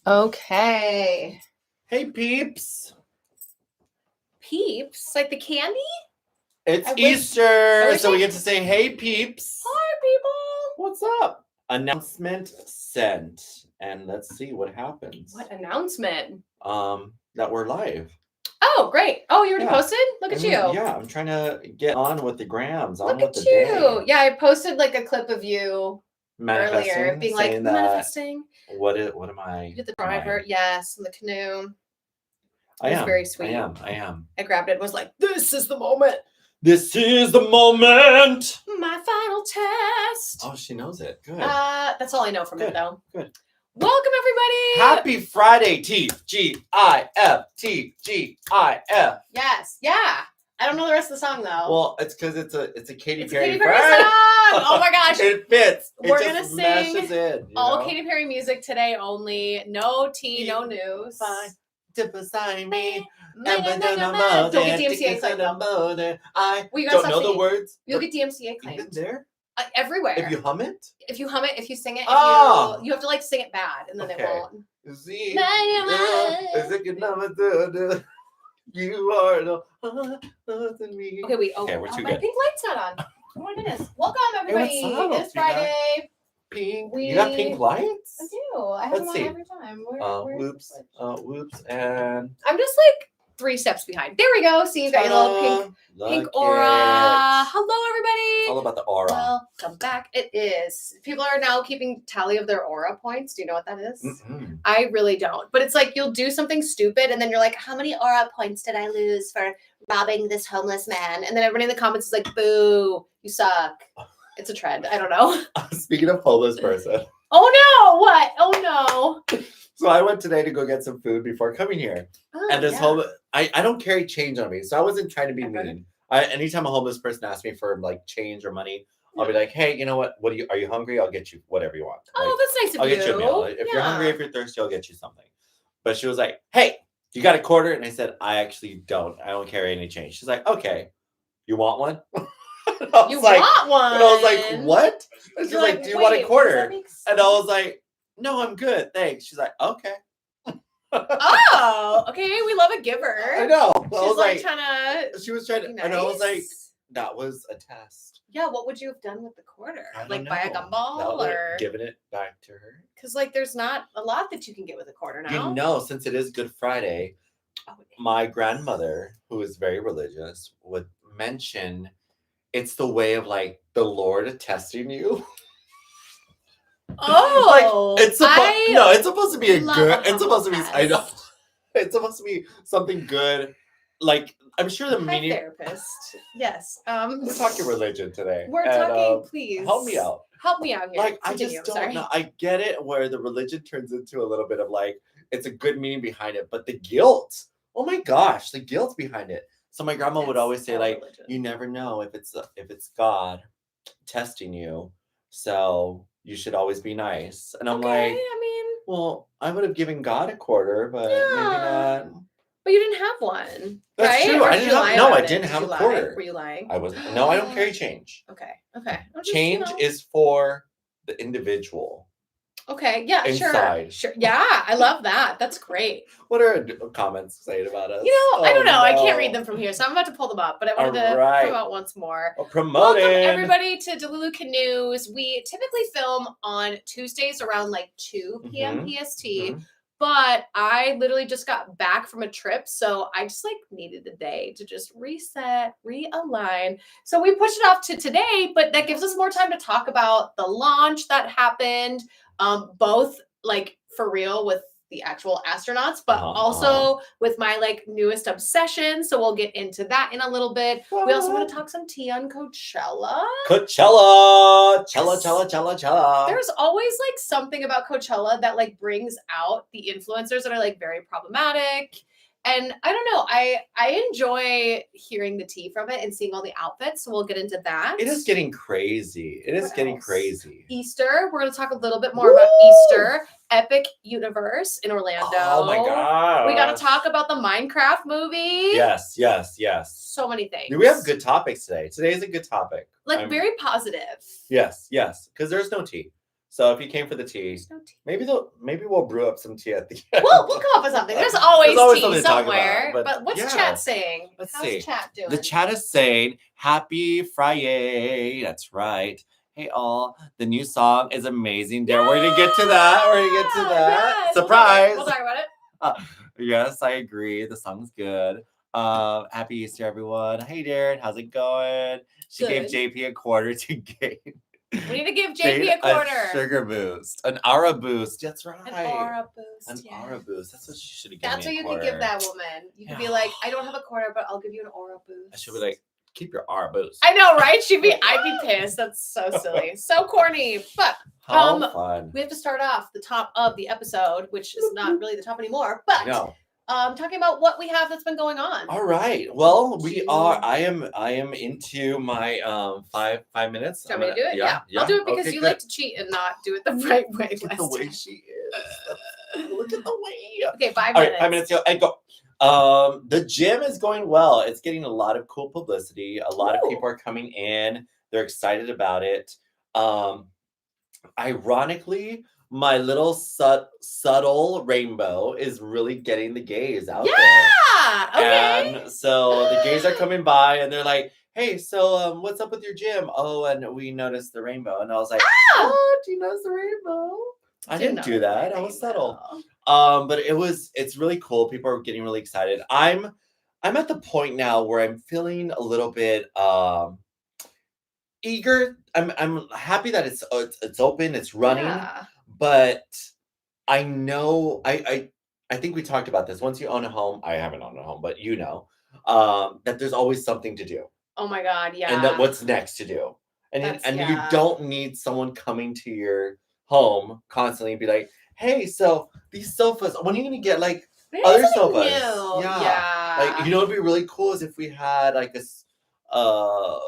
Okay. Hey, peeps. Peeps? Like the candy? It's I Easter, wish so we I- get to say, hey, peeps. Hi, people. What's up? Announcement sent. And let's see what happens. What announcement? That we're live. Oh, great. Oh, you already Yeah. posted? Look at you. Yeah, I'm trying to get on with the grams. Look at you. Yeah, I posted like a clip of you earlier being like, saying that, manifesting. What am I? You did the driver. Yes, in the canoe. I It was am. very sweet. I am. I grabbed it and was like, this is the moment. This is the moment. My final test. Oh, she knows it. Good. That's all I know from it, Good. though. Good. Welcome, everybody. Happy Friday, TGIF. TGIF. Yes. Yeah. I don't know the rest of the song, though. Well, it's because it's a Katy Perry Katy Perry song. Oh my gosh. It fits. We're it gonna just sing meshes in, all Katy Perry music today only. No tea, no news. Fine. To beside me. Don't get DMCA claim though. I Well, you gotta don't stop know singing. the words. You'll get DMCA Even claimed. there? Everywhere. If you hum it? If you hum it, if you sing it, Oh. you have to like sing it bad and then it won't. See? Is it good number? You are the than me. Okay, wait. Oh, we're too my good. pink light's not on. Oh my goodness. Welcome everybody. what's up? It's Friday. Pink. You got pink lights? I do. I have them on every time. Whoops. Whoops. And I'm just like 3 steps behind. There we go. See, you got your little pink aura. Hello, everybody. It's all about the aura. Welcome back. It is. People are now keeping tally of their aura points. Do you know what that is? Mm-mm. I really don't. But it's like you'll do something stupid and then you're like, how many aura points did I lose for robbing this homeless man? And then everybody in the comments is like, boo, you suck. It's a trend. I don't know. Speaking of homeless person. Oh no! What? Oh no! So I went today to go get some food before coming here. Oh, And this I don't carry change on me. So I wasn't trying to be mean. Anytime a homeless person asks me for like change or money, I'll be like, hey, you know what? Are you hungry? I'll get you whatever you want. Oh, that's nice of I'll you. get you a meal. If you're hungry, if you're thirsty, I'll get you something. But she was like, hey, you got a quarter? And I said, I actually don't. I don't carry any change. She's like, okay. You want one? You want one? And I was like, what? And she's like, do you want a quarter? And I was like, no, I'm good. Thanks. She's like, okay. Oh, okay. We love a giver. I know. She's like trying to. She was trying to, nice. and I was like, that was a test. Yeah, what would you have done with the quarter? Like buy a know. gumball or giving it back to her? Because like there's not a lot that you can get with a quarter now. You know, since it is Good Friday, my grandmother, who is very religious, would mention it's the way of like the Lord testing you. Oh, like it's supposed to be a good. It's supposed to be. Test. I know. It's supposed to be something good. Like I'm sure the meaning. Therapist. Yes. We're talking religion today. We're talking. Please help me out. Help me out here. Like Continue. I just don't know. I get it where the religion turns into a little bit of like it's a good meaning behind it, but the guilt. Oh my gosh, the guilt behind it. So my grandma would always say like, religion. You never know if it's God testing you, so you should always be nice. And I'm like, I mean, well, I would have given God a quarter, but maybe not. But you didn't have one. That's right? true. Or I didn't have a quarter. Were you lying? I wasn't. No, I don't carry change. Okay. Change is for the individual. Okay. Yeah. Inside. Sure. Yeah. I love that. That's great. What are comments saying about us? I don't know. No. I can't read them from here, so I'm about to pull them up. But I wanted to come out once more. Welcome everybody to Delulu Canoes. We typically film on Tuesdays around like 2 p.m. PST. Mm-hmm. But I literally just got back from a trip, so I just like needed a day to just reset, realign. So we pushed it off to today, but that gives us more time to talk about the launch that happened, both like for real with the actual astronauts, but also with my like newest obsession. So we'll get into that in a little bit. We also want to talk some tea on Coachella. Chella. There's always like something about Coachella that like brings out the influencers that are like very problematic. And I don't know, I enjoy hearing the tea from it and seeing all the outfits. So we'll get into that. It is getting crazy. Crazy. Easter. We're going to talk a little bit more about Easter. Epic Universe in Orlando. Oh my God. We got to talk about the Minecraft movie. Yes. So many things. We have good topics today. Today is a good topic. Very positive. Yes. Because there's no tea. So if you came for the tea, no tea. maybe we'll brew up some tea at the end. We'll come up with something. There's always tea something to talk somewhere. about, But what's chat saying? How's chat doing? The chat is saying, Happy Friday. That's right. Hey, all. The new song is amazing. Dare, we're going to get to that. We're going to get to that. Yes. Surprise. We'll talk about it. Yes, I agree. The song's good. Happy Easter, everyone. Hey, Darren. How's it going? She gave JP a quarter to gain. We need to give JP a quarter. A sugar boost. An aura boost. That's right. An aura boost. An aura boost. That's what she should have given That's what you could give that woman. You could be like, I don't have a quarter, but I'll give you an aura boost. I should be like, keep your aura boost. I know, right? I'd be pissed. That's so silly. So corny. But how fun. We have to start off the top of the episode, which is not really the top anymore. But talking about what we have that's been going on. All right. Well, I am into my 5 minutes. Do you want me to do it? Yeah. I'll do it because you like to cheat and not do it the right way. Look at the way she is. Look at the way. Okay, 5 minutes. All right, 5 minutes. And go. The gym is going well. It's getting a lot of cool publicity. A lot of people are coming in. They're excited about it. Ironically, my little subtle rainbow is really getting the gays out there. Yeah. Okay. And so the gays are coming by and they're like, hey, so what's up with your gym? Oh, and we noticed the rainbow. And I was like, oh, do you notice the rainbow? I didn't do that. I was subtle. But it's really cool. People are getting really excited. I'm at the point now where I'm feeling a little bit eager. I'm happy that it's open, it's running. Yeah. But I know I think we talked about this. Once you own a home, I haven't owned a home, but that there's always something to do. Oh my God, yeah. And that what's next to do. And you don't need someone coming to your home constantly and be like, hey, so these sofas, when are you gonna get like other sofas? Yeah. Like, it'd be really cool is if we had like a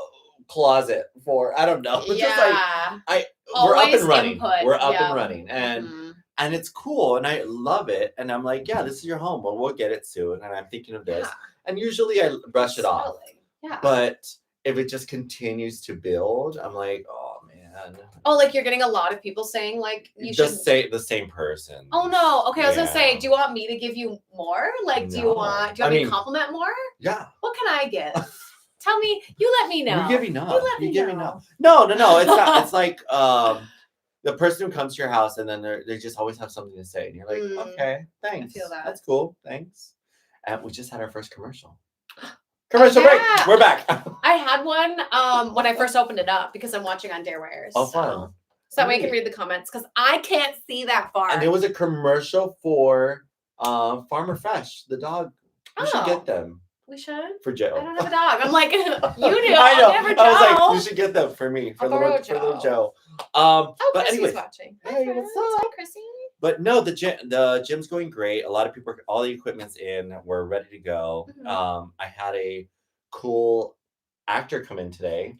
closet for, I don't know. But just like we're up and running. Input. We're up and running. And it's cool and I love it. And I'm like, yeah, this is your home. Well, we'll get it soon. And I'm thinking of this. And usually I brush it off. Yeah. But if it just continues to build, I'm like, oh man. Oh, like you're getting a lot of people saying like you should say the same person. Oh no. Okay, I was gonna say, do you want me to give you more? Like, do you want me to compliment more? Yeah. What can I give? Tell me, you let me know. You give me no. You give me no. No. It's not. It's like the person who comes to your house and then they just always have something to say. And you're like, okay, thanks. I feel that. That's cool. Thanks. And we just had our first commercial. Commercial break. We're back. I had one when I first opened it up because I'm watching on Darewires. Oh, fun. So that way I can read the comments because I can't see that far. And it was a commercial for Farmer Fresh, the dog. We should get them. We should? For Joe. I don't have a dog. I'm like, you do. I know. Never I was like, we should get them for me, for little Joe. But Chrissy's watching. Hey, what's up? Hi, Chrissy. But no, the gym's going great. A lot of people, all the equipment's in. We're ready to go. Mm-hmm. I had a cool actor come in today,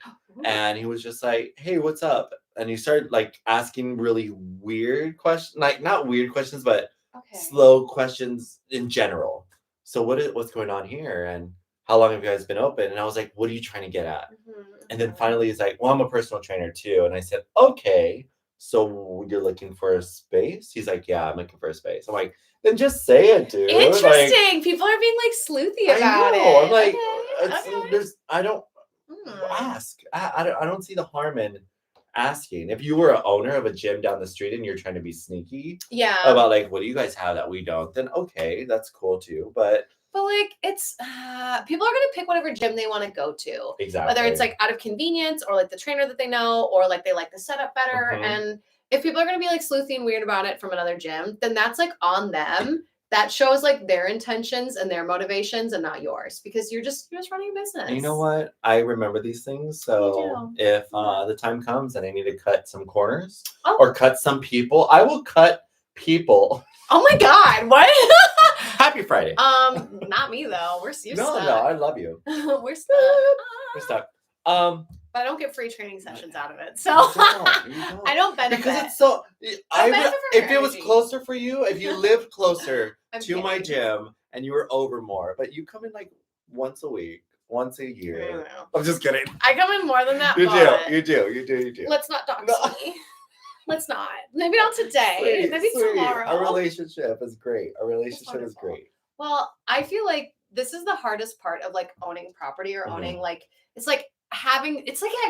and he was just like, "Hey, what's up?" And he started like asking really weird questions, like not weird questions, but slow questions in general. So what's going on here, and how long have you guys been open? And I was like, "What are you trying to get at?" Mm-hmm. And then finally, he's like, "Well, I'm a personal trainer too." And I said, "Okay. So you're looking for a space?" He's like, "Yeah, I'm looking for a space." I'm like, "Then just say it, dude." Interesting. Like, people are being like sleuthy about it. I'm like, I don't ask. I don't see the harm in asking. If you were an owner of a gym down the street and you're trying to be sneaky, about like, what do you guys have that we don't? Then okay, that's cool too. But like, it's people are gonna pick whatever gym they want to go to. Exactly. Whether it's like out of convenience or like the trainer that they know or like they like the setup better. Mm-hmm. And if people are gonna be like sleuthy and weird about it from another gym, then that's like on them. That shows like their intentions and their motivations and not yours because you're just running a business. You know what? I remember these things. So if the time comes and I need to cut some corners or cut some people, I will cut people. Oh my God! What? Happy Friday. Not me though. We're stuck. No, I love you. We're stuck. We're stuck. But I don't get free training sessions out of it, so you don't. I don't benefit. Because it's so. If it was closer for you, if you lived closer to my gym and you were over more, but you come in like once a week, once a year. I'm just kidding. I come in more than that. You do. Let's not dox me. Let's not. Maybe not today. Maybe tomorrow. Our relationship is great. Well, I feel like this is the hardest part of like owning property or owning like it's like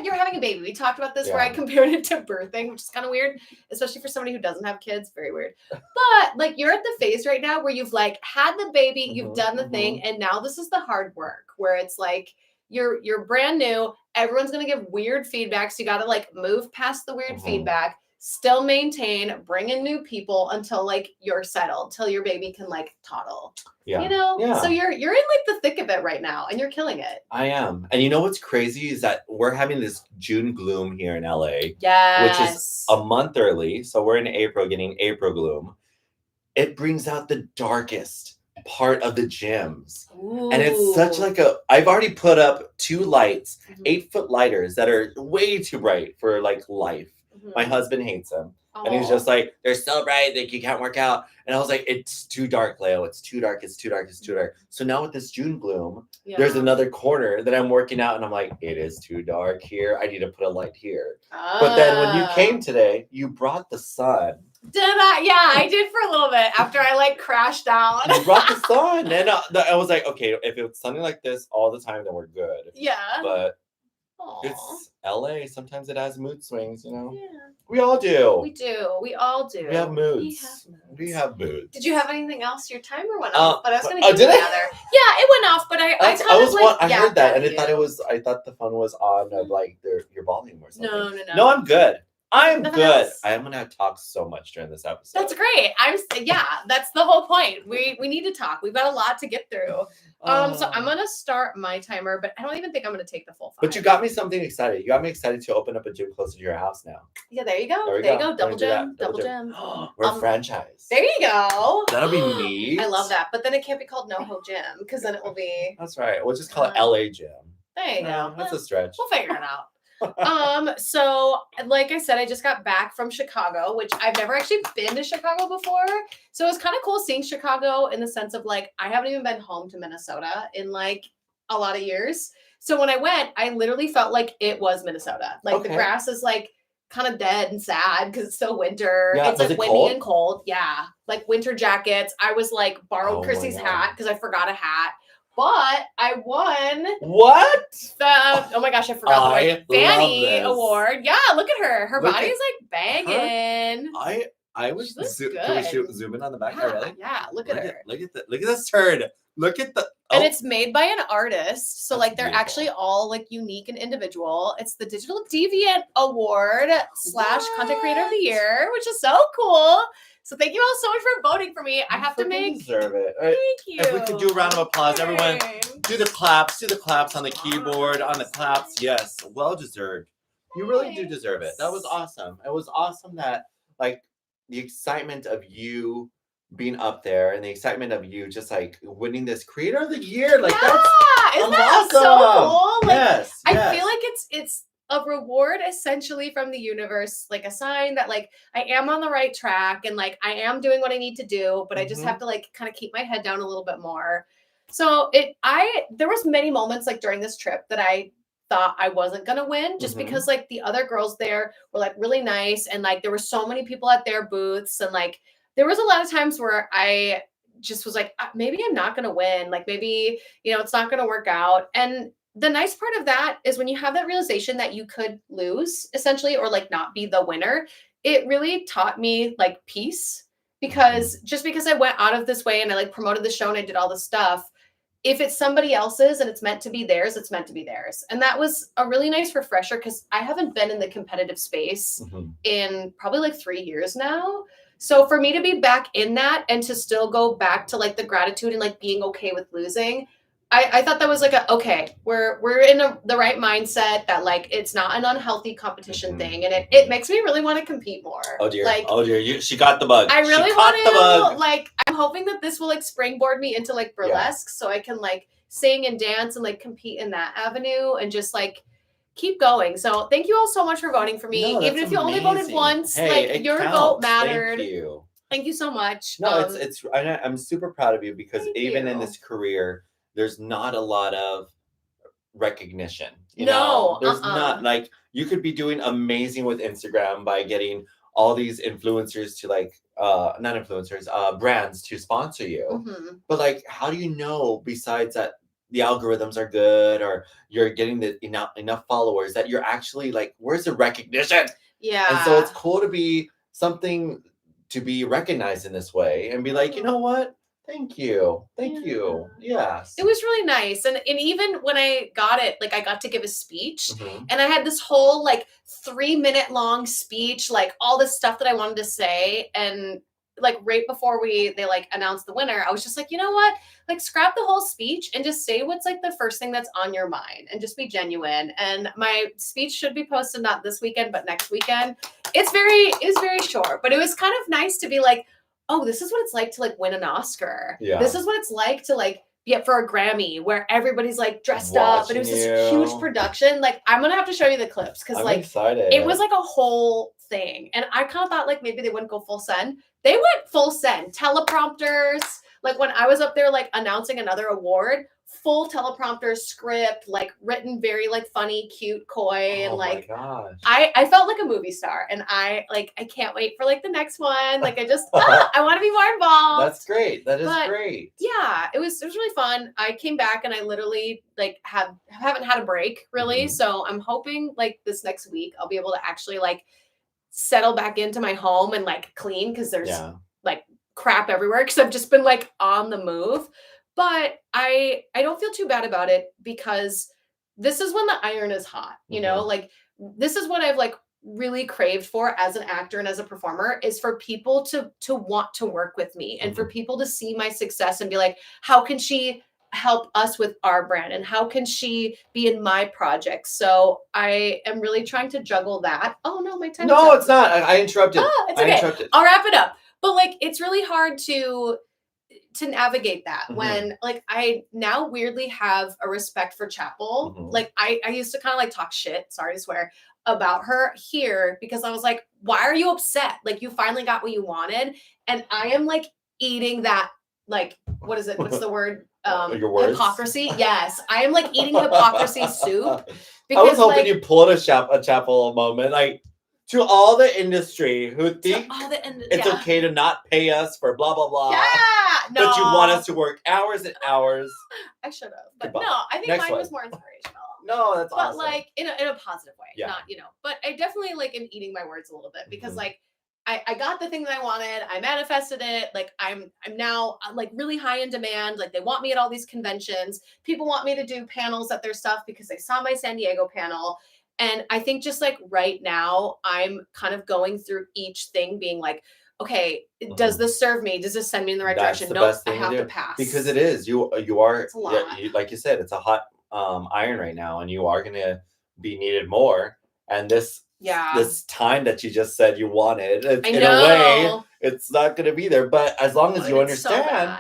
you're having a baby. We talked about this where I compared it to birthing, which is kind of weird, especially for somebody who doesn't have kids. Very weird. But like you're at the phase right now where you've like had the baby, you've done the thing, and now this is the hard work where it's like you're brand new. Everyone's gonna give weird feedback, so you got to like move past the weird feedback. Still maintain, bring in new people until like you're settled, till your baby can like toddle. Yeah. You know? Yeah. So you're in like the thick of it right now and you're killing it. I am. And you know what's crazy is that we're having this June gloom here in LA. Yes. Which is a month early. So we're in April getting April gloom. It brings out the darkest part of the gyms. Ooh. And it's such like I've already put up 2 lights, 8-foot lighters that are way too bright for like life. My husband hates them. And he's just like, they're so bright that you can't work out. And I was like, it's too dark, Leo. It's too dark. So now with this June gloom, there's another corner that I'm working out. And I'm like, it is too dark here. I need to put a light here. But then when you came today, you brought the sun. Did I? Yeah, I did for a little bit after I like crashed down. You brought the sun. And I was like, okay, if it's something like this all the time, then we're good. Yeah. But it's LA. Sometimes it has mood swings, you know? Yeah. We all do. We do. We all do. We have moods. We have moods. Did you have anything else? Your timer went off, but I was going to give you another. Yeah, it went off, but I heard that, and I thought the phone was on of like your volume or something. No. No, I'm good. I'm good. Else. I am going to talk so much during this episode. That's great. That's the whole point. We need to talk. We've got a lot to get through. So I'm going to start my timer, but I don't even think I'm going to take the full 5. But you got me something excited. You got me excited to open up a gym closer to your house now. Yeah, there you go. There you go. Double gym. We're a franchise. There you go. That'll be neat. I love that. But then it can't be called NoHo Gym because then it will be. That's right. We'll just call it LA Gym. There you go. That's a stretch. We'll figure it out. So like I said, I just got back from Chicago, which I've never actually been to Chicago before. So it was kind of cool seeing Chicago in the sense of like, I haven't even been home to Minnesota in like a lot of years. So when I went, I literally felt like it was Minnesota. Like the grass is like kind of dead and sad because it's still winter. Yeah, it's like windy and cold. Yeah. Like winter jackets. I was like borrowed Chrissy's hat because I forgot a hat. But I won. What? Oh my gosh, I forgot the Fanny Award. Yeah, look at her. Her body is like banging. I was can we zoom in on the back? Yeah, really? Yeah, look at her. Look at this turd. Look at the And it's made by an artist. So like they're actually all like unique and individual. It's the Digital Deviant Award / Content Creator of the Year, which is so cool. So thank you all so much for voting for me. I have to deserve it. Thank you. If we could do a round of applause, everyone. Do the claps on the keyboard, on the claps. Yes, well deserved. You really do deserve it. That was awesome. It was awesome that like the excitement of you being up there and the excitement of you just like winning this Creator of the Year. Like that's isn't that awesome. So cool? Like, yes. I feel like it's a reward essentially from the universe, like a sign that like I am on the right track and like I am doing what I need to do, but I just have to like kind of keep my head down a little bit more. So there was many moments like during this trip that I thought I wasn't gonna win just because like the other girls there were like really nice and like there were so many people at their booths and like there was a lot of times where I just was like maybe I'm not gonna win, like maybe it's not gonna work out. And the nice part of that is when you have that realization that you could lose essentially or like not be the winner, it really taught me like peace because just because I went out of this way and I like promoted the show and I did all this stuff, if it's somebody else's and it's meant to be theirs, it's meant to be theirs. And that was a really nice refresher because I haven't been in the competitive space in probably like 3 years now. So for me to be back in that and to still go back to like the gratitude and like being okay with losing, I thought that was like we're in the right mindset that like it's not an unhealthy competition thing, and it makes me really want to compete more. Oh dear, like, she got the bug. I really want to like. I'm hoping that this will like springboard me into like burlesque, so I can like sing and dance and like compete in that avenue and just like keep going. So thank you all so much for voting for me, even if you only voted once. Hey, like your vote mattered. Thank you. Thank you so much. No, I'm super proud of you because even in this career, there's not a lot of recognition. You know? There's not like you could be doing amazing with Instagram by getting all these influencers to like not influencers, brands to sponsor you. But like, how do you know besides that the algorithms are good or you're getting the enough followers that you're actually like, where's the recognition? Yeah. And so it's cool to be something to be recognized in this way and be like, you know what? Thank you. Yes. It was really nice. And even when I got it, like I got to give a speech and I had this whole like 3-minute long speech, like all this stuff that I wanted to say. And like right before they like announced the winner, I was just like, you know what? Like scrap the whole speech and just say what's like the first thing that's on your mind and just be genuine. And my speech should be posted not this weekend, but next weekend. It was very short, but it was kind of nice to be like, oh, this is what it's like to like win an Oscar. Yeah. This is what it's like to like be up for a Grammy where everybody's like dressed up and it was this huge production. Like I'm gonna have to show you the clips because like excited. It was like a whole thing. And I kind of thought like maybe they wouldn't go full send. They went full send. Teleprompters. Like when I was up there like announcing another award, full teleprompter script, like written very like funny, cute, coy, and like I felt like a movie star, and I can't wait for like the next one. Like I just I want to be more involved. That's great. That is great. Yeah, it was really fun. I came back and I literally like haven't had a break really, so I'm hoping like this next week I'll be able to actually like settle back into my home and like clean because there's like crap everywhere because I've just been like on the move. But I don't feel too bad about it because this is when the iron is hot, you know, like this is what I've like really craved for as an actor and as a performer is for people to want to work with me and for people to see my success and be like, how can she help us with our brand and how can she be in my project? So I am really trying to juggle that. Oh no, my time. No, it's not. I interrupted. Oh, it's okay. I'll wrap it up. But like, it's really hard to navigate that when like I now weirdly have a respect for Chapel. Like I used to kind of like talk shit, sorry to swear, about her here because I was like, why are you upset? Like you finally got what you wanted. And I am like eating that, like, what is it? What's the word? Your words? Hypocrisy. Yes. I am like eating hypocrisy soup. Because, I was hoping you pulled a Chapel moment. Like, to all the industry who think it's okay to not pay us for blah, blah, blah. Yeah, no. But you want us to work hours and hours. I should have. But no, I think mine was more inspirational. No, that's awesome. But like in a positive way. Not, you know. But I definitely like am eating my words a little bit because like I got the thing that I wanted. I manifested it. Like I'm now like really high in demand. Like they want me at all these conventions. People want me to do panels at their stuff because they saw my San Diego panel. And I think just like right now, I'm kind of going through each thing being like, okay, does this serve me? Does this send me in the right direction? No, I have to pass. Because it is. You are, it's a lot. Like you said, it's a hot iron right now and you are going to be needed more. And this time that you just said you wanted, in a way, it's not going to be there. But as long as you understand,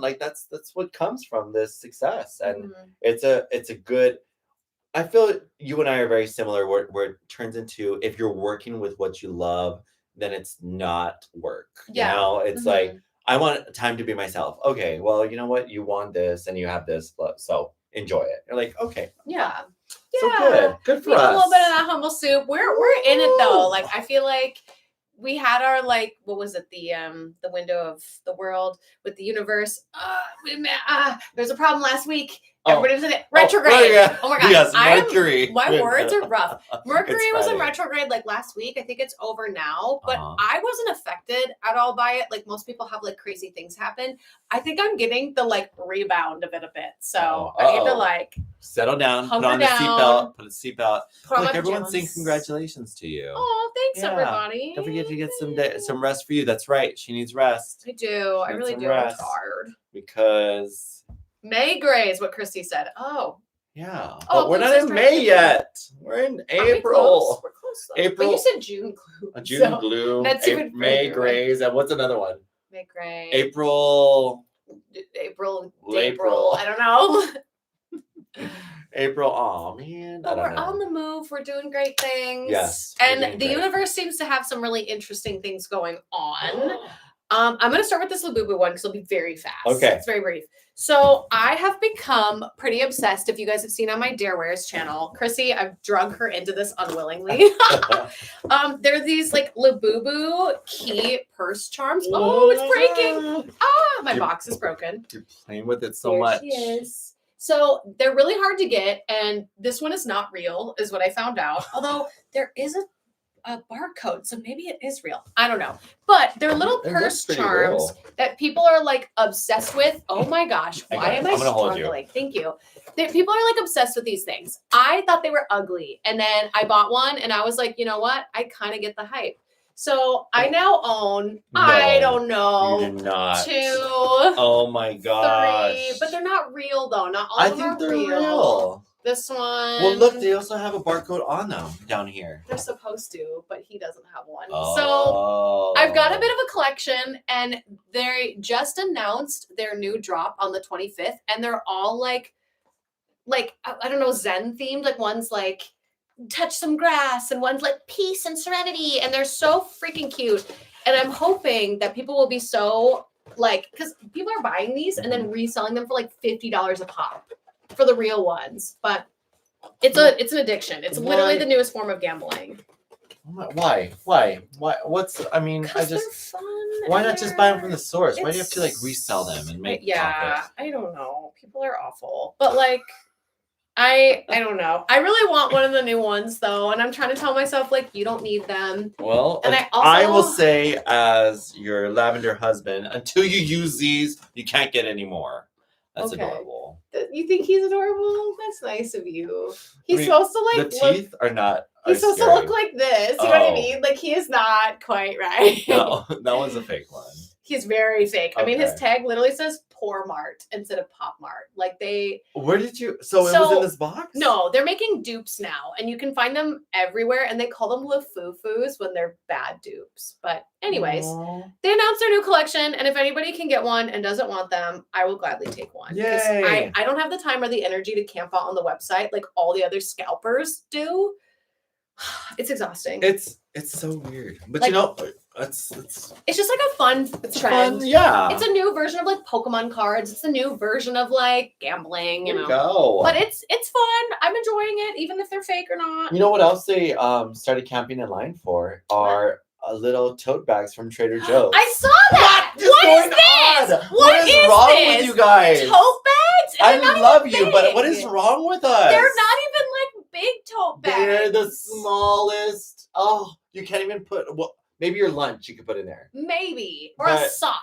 like that's what comes from this success. And it's a good, I feel you and I are very similar where it turns into if you're working with what you love, then it's not work. You know, it's like, I want time to be myself. Okay, well, you know what? You want this and you have this, so enjoy it. You're like, okay. Yeah. So good. Good for us. A little bit of that humble soup. We're in it though. Like I feel like we had our like, what was it? The window of the world with the universe. There's a problem last week. Everybody was in it. Retrograde. Oh my God. Yes, Mercury. My words are rough. Mercury was in retrograde like last week. I think it's over now, but I wasn't affected at all by it. Like most people have like crazy things happen. I think I'm getting the like rebound of it a bit. So I need to like settle down, put on the seatbelt. Look, everyone's saying congratulations to you. Oh, thanks everybody. Don't forget to get some rest for you. That's right. She needs rest. I do. I really do. I'm tired. Because May gray is what Christy said. Oh. Yeah. But we're not in May yet. We're in April. We're close. April. But you said June glue. June glue. That's even May grays. And what's another one? May gray. April. I don't know. April. Oh man. But we're on the move. We're doing great things. Yes. And the universe seems to have some really interesting things going on. I'm going to start with this Labubu one because it'll be very fast. Okay. It's very brief. So I have become pretty obsessed. If you guys have seen on my Darewares channel, Chrissy, I've drug her into this unwillingly. There are these like Labubu key purse charms. Oh, it's breaking. My box is broken. You're playing with it so much. She is. So they're really hard to get. And this one is not real, is what I found out. Although there is a barcode, so maybe it is real. I don't know. But they're little purse charms that people are like obsessed with. Oh my gosh, why am I struggling? Thank you. People are like obsessed with these things. I thought they were ugly, and then I bought one, and I was like, you know what? I kind of get the hype. So I now own, I don't know, you do not. 2. Oh my gosh. 3, but they're not real though. Not all of them are real. This one. Well, look, they also have a barcode on them down here. They're supposed to, but he doesn't have one. Oh. So I've got a bit of a collection, and they just announced their new drop on the 25th, and they're all like I don't know, Zen themed. Like one's like touch some grass, and one's like peace and serenity, and they're so freaking cute. And I'm hoping that people will be so like, because people are buying these and then reselling them for like $50 a pop for the real ones, but it's an addiction. It's literally the newest form of gambling. Why? What's? I mean, I just. They're fun. Why not just buy them from the source? Why do you have to like resell them and make profit? I don't know. People are awful, but like, I don't know. I really want one of the new ones though, and I'm trying to tell myself like, you don't need them. Well, and I will say, as your lavender husband, until you use these, you can't get any more. That's adorable. You think he's adorable? That's nice of you. He's supposed to like the teeth are not. He's supposed to look like this. You know what I mean? Like he is not quite right. No, that one's a fake one. He's very fake. I mean, his tag literally says Poor Mart instead of Pop Mart. Like they. Where did you? So it was in this box? No, they're making dupes now, and you can find them everywhere. And they call them Lafufus when they're bad dupes. But anyways, they announced their new collection, and if anybody can get one and doesn't want them, I will gladly take one. Yay! I don't have the time or the energy to camp out on the website like all the other scalpers do. It's exhausting. It's so weird, but like, it's just like a fun trend. Fun, yeah. It's a new version of like Pokemon cards. It's a new version of like gambling, you know. Go. But it's fun. I'm enjoying it, even if they're fake or not. You know what else they started camping in line for are little tote bags from Trader Joe's. I saw that. What is this? What is wrong with you guys? Tote bags? I love you, but what is wrong with us? They're not even like big tote bags. They're the smallest. Oh, you can't even put. Well, maybe your lunch you could put in there. Maybe a sock.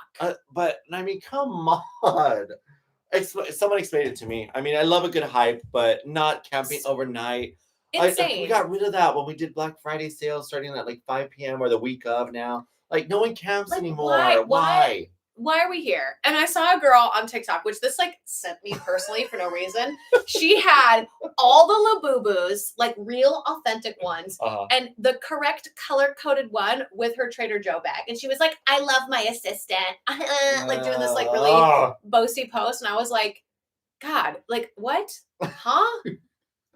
But I mean, come on. Someone explained it to me. I mean, I love a good hype, but not camping overnight. Insane. We got rid of that when we did Black Friday sales starting at like 5 p.m. or the week of now. Like no one camps anymore. Why? Why are we here? And I saw a girl on TikTok, which this like sent me personally for no reason. She had all the Labubus, like real authentic ones, and the correct color-coded one with her Trader Joe bag. And she was like, I love my assistant. Like doing this like really boasty post. And I was like, God, like what? Huh?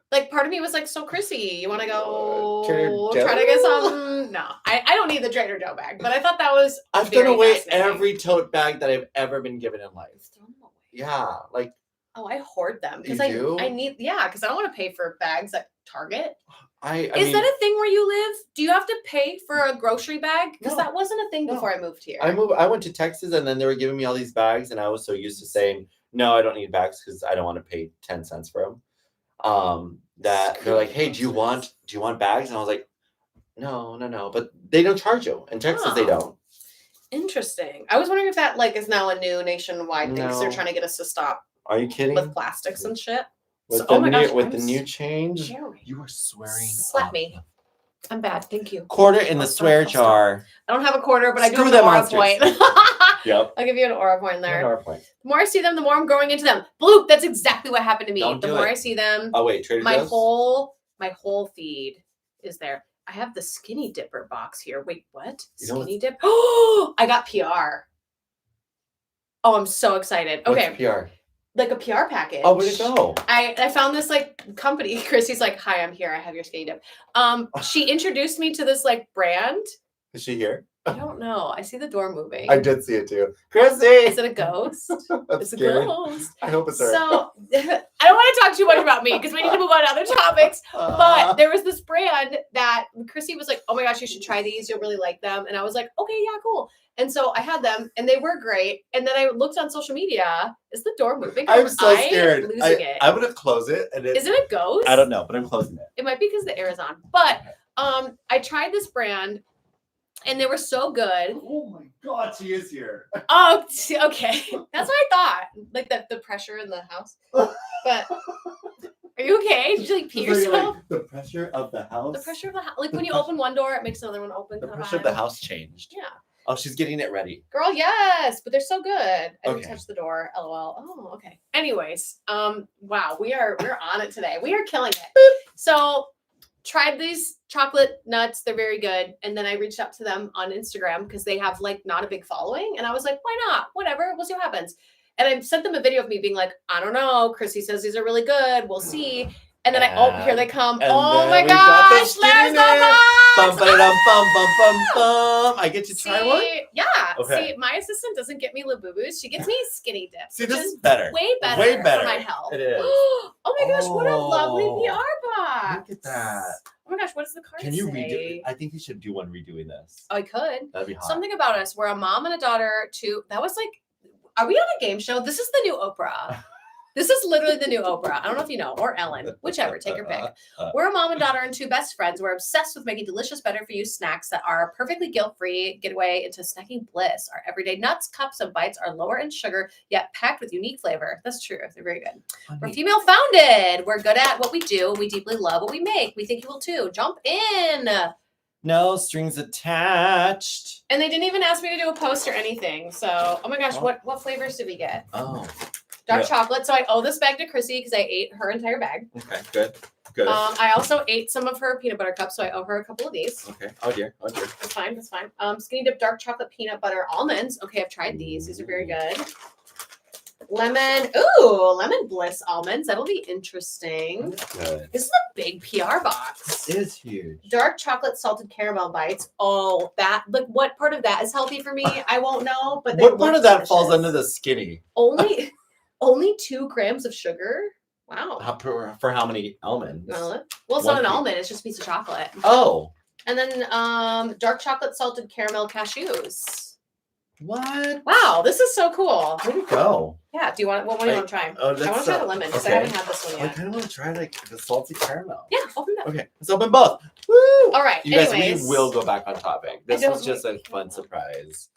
Like part of me was like, so Chrissy, you want to go try to get some? No, I don't need the Trader Joe bag, but I thought that was I've thrown away every tote bag that I've ever been given in life. Throw them away. Yeah, like. Oh, I hoard them because I need because I don't want to pay for bags at Target. Is that a thing where you live? Do you have to pay for a grocery bag? Because that wasn't a thing before I moved here. I went to Texas and then they were giving me all these bags and I was so used to saying no, I don't need bags because I don't want to pay 10 cents for them. That they're like, hey, do you want bags? And I was like, no, but they don't charge you in Texas. They don't. Interesting. I was wondering if that like is now a new nationwide thing because they're trying to get us to stop. Are you kidding? With plastics and shit. With the new change, you are swearing. Slap me. I'm bad. Thank you. Quarter in the swear jar. I don't have a quarter, but I do have an aura point. Yep. I'll give you an aura point there. An aura point. The more I see them, the more I'm growing into them. Bloop, that's exactly what happened to me. The more I see them. Oh wait, Trader Joe's? My whole feed is there. I have the Skinny Dipper box here. Wait, what? Skinny Dip? Oh, I got PR. Oh, I'm so excited. Okay. What's PR? Like a PR package. Oh, where'd it go? I found this like company. Chrissy's like, hi, I'm here. I have your Skinny Dip. She introduced me to this like brand. Is she here? I don't know. I see the door moving. I did see it too. Chrissy! Is it a ghost? It's a scary. ghost. I hope it's her. So, I don't want to talk too much about me because we need to move on to other topics. But there was this brand that Chrissy was like, oh my gosh, you should try these. You'll really like them. And I was like, okay, yeah, cool. And so I had them and they were great. And then I looked on social media. Is the door moving? I'm so scared. Losing it. I'm going to close it. And Is it a ghost? I don't know, but I'm closing it. It might be because the air is on. But I tried this brand. And they were so good. Oh my God, she is here. Oh, okay. That's what I thought. Like the pressure in the house. But are you okay? Did you like pee yourself? Like, the pressure of the house? The pressure of the house. Like when you open one door, it makes another one open. The pressure of the house changed. Yeah. Oh, she's getting it ready. Girl, yes. But they're so good. I didn't Okay. touch the door. LOL. Oh, okay. Anyways, wow, we're on it today. We are killing it. So tried these chocolate nuts. They're very good. And then I reached out to them on Instagram because they have like not a big following. And I was like, why not? Whatever. We'll see what happens. And I sent them a video of me being like, I don't know. Chrissy says these are really good. We'll see. And then here they come. Oh my gosh. There's the box. Bum, ba-da-dum, bum, bum, bum, bum. I get to try one? Yeah. Okay. See, my assistant doesn't get me Labubus. She gets me skinny dips. See, this is better. Way better. Way better for my health. It is. Oh my gosh, what a lovely PR box. Look at that. Oh my gosh, what does the card Can you say? redo it? I think you should do one redoing this. Oh, I could. That'd be hot. Something about us. We're a mom and a daughter to that was like, are we on a game show? This is the new Oprah. This is literally the new Oprah. I don't know if you know, or Ellen, whichever, take your pick. We're a mom and daughter and two best friends. We're obsessed with making delicious, better-for-you snacks that are perfectly guilt-free getaway into snacking bliss. Our everyday nuts, cups, and bites are lower in sugar, yet packed with unique flavor. That's true. They're very good. We're female-founded. We're good at what we do, and we deeply love what we make. We think you will too. Jump in. No strings attached. And they didn't even ask me to do a post or anything. So, oh my gosh, what flavors did we get? Oh. Dark chocolate. So I owe this bag to Chrissy because I ate her entire bag. Okay, good. Good. I also ate some of her peanut butter cups, so I owe her a couple of these. Okay. Oh dear. Oh dear. That's fine. That's fine. Skinny dip dark chocolate peanut butter almonds. Okay, I've tried these. These are very good. Lemon. Ooh, lemon bliss almonds. That'll be interesting. Good. This is a big PR box. It is huge. Dark chocolate salted caramel bites. Oh, that like what part of that is healthy for me? I won't know. But what part of that falls under the skinny? Only 2 grams of sugar. Wow. For how many almonds? Well, it's not an almond. It's just a piece of chocolate. Oh. And then dark chocolate salted caramel cashews. What? Wow, this is so cool. Where'd it go? Yeah. Do you want? What do you want to try? Oh, I want to try the lemon because I haven't had this one I yet. kind of want to try like the salty caramel. Yeah, open it up. Okay, let's open both. Woo! All right. You guys, anyways, we will go back on topic. This was just a fun surprise.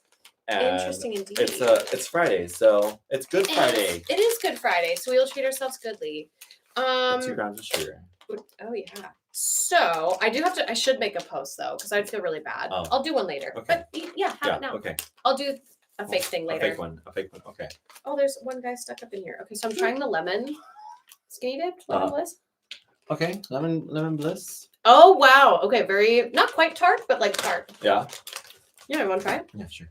And interesting indeed. It's Friday, so it's Good Friday. It is Good Friday, so we'll treat ourselves goodly. 2 grams of sugar. Oh yeah. So I do have to. I should make a post though because I'd feel really bad. Oh. I'll do one later. Okay. But yeah, have it now. Okay. I'll do a fake thing later. A fake one. Okay. Oh, there's one guy stuck up in here. Okay, so I'm trying the lemon skinny dip. Lemon bliss. Okay, lemon bliss. Oh wow. Okay, very not quite tart, but like tart. Yeah. Yeah, I want to try it. Yeah, sure.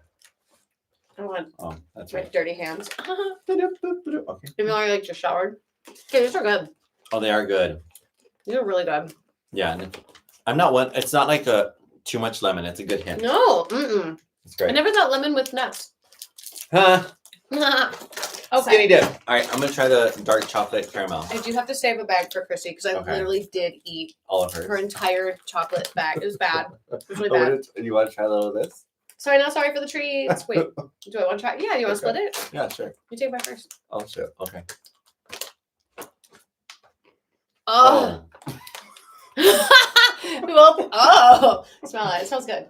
I want that's my right. dirty hands. Okay. Even though I like just showered. Okay, these are good. Oh, they are good. These are really good. Yeah, and I'm not one. It's not like too much lemon. It's a good hint. No, mm-mm. It's great. I never thought lemon with nuts. Huh? Okay. Skinny dip. All right, I'm gonna try the dark chocolate caramel. I do have to save a bag for Chrissy because I literally did eat all of hers. Her entire chocolate bag. It was bad. It was really bad. You want to try a little of this? Sorry, no, sorry for the treats. Wait, do I want to try? Yeah, you want to split it? Yeah, sure. You take mine first. Oh, shit. Okay. Oh. Well, smell it. It smells good.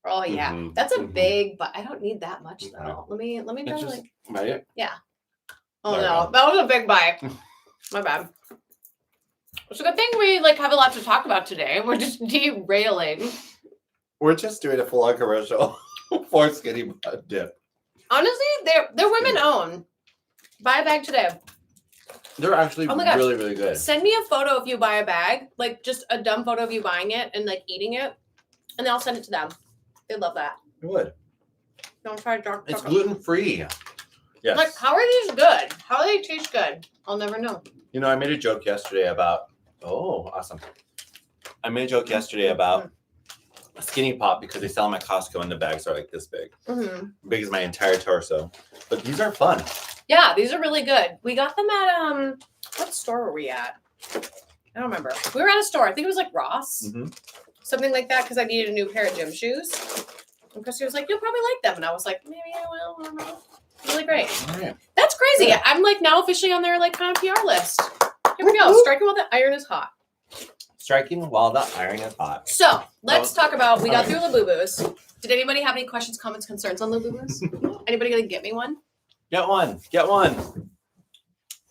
Oh yeah, that's a big, but I don't need that much though. Let me try like. Bite it? Yeah. Oh no, that was a big bite. My bad. It's a good thing we have a lot to talk about today. We're just derailing. We're just doing a full-on commercial for skinny dip. Honestly, they're women owned. Buy a bag today. They're actually really, really good. Send me a photo if you buy a bag, like just a dumb photo of you buying it and eating it, and then I'll send it to them. They'd love that. You would. Don't try dark chocolate. It's gluten-free. Yes. How are these good? How do they taste good? I'll never know. You know, I made a joke yesterday about. Oh, awesome! I made a joke yesterday about skinny pop because they sell them at Costco and the bags are like this big. Big as my entire torso. But these are fun. Yeah, these are really good. We got them at what store were we at? I don't remember. We were at a store. I think it was like Ross. Something like that because I needed a new pair of gym shoes. And Christy was like, "You'll probably like them." And I was like, "Maybe I will. I don't know." Really great. Right. That's crazy. Yeah. I'm like now officially on their like kind of PR list. Here we go. Striking while the iron is hot. Striking while the iron is hot. So let's talk about. We got through Labubus. Did anybody have any questions, comments, concerns on Labubus? Anybody gonna get me one? Get one. Get one.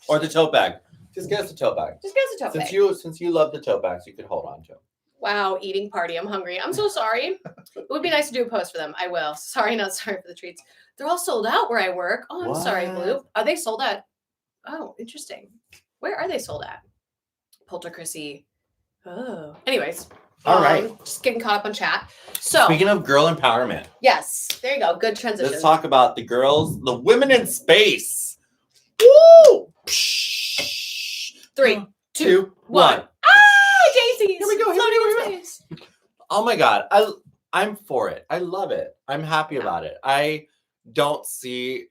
Or the tote bag. Just get us a tote bag. Just get us a tote bag. Since you love the tote bags, you could hold on to them. Wow, eating party. I'm hungry. I'm so sorry. It would be nice to do a post for them. I will. Sorry, not sorry for the treats. They're all sold out where I work. Oh, I'm sorry, Blue. Are they sold at? Oh, interesting. Where are they sold at? Poltercracy. Oh. Anyways. All right. Just getting caught up on chat. So speaking of girl empowerment. Yes. There you go. Good transition. Let's talk about the girls, the women in space. Woo! 3, 2, 1. Daisies. Here we go. Floating in space. Oh my God. I'm for it. I love it. I'm happy about it. I don't see,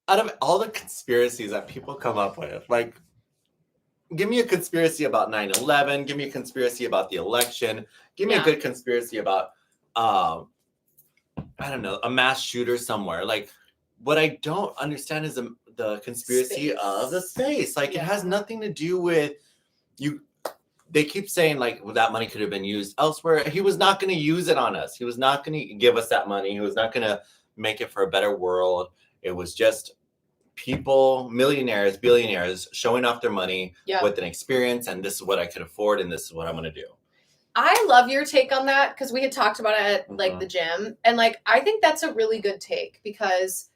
out of all the conspiracies that people come up with, like, give me a conspiracy about 9/11. Give me a conspiracy about the election. Give me a good conspiracy about, I don't know, a mass shooter somewhere. Like, what I don't understand is the conspiracy of the space. Like, it has nothing to do with you. They keep saying, like, well, that money could have been used elsewhere. He was not going to use it on us. He was not going to give us that money. He was not going to make it for a better world. It was just people, millionaires, billionaires, showing off their money with an experience. And this is what I could afford. And this is what I'm going to do. I love your take on that because we had talked about it at, like, the gym. And, like, I think that's a really good take because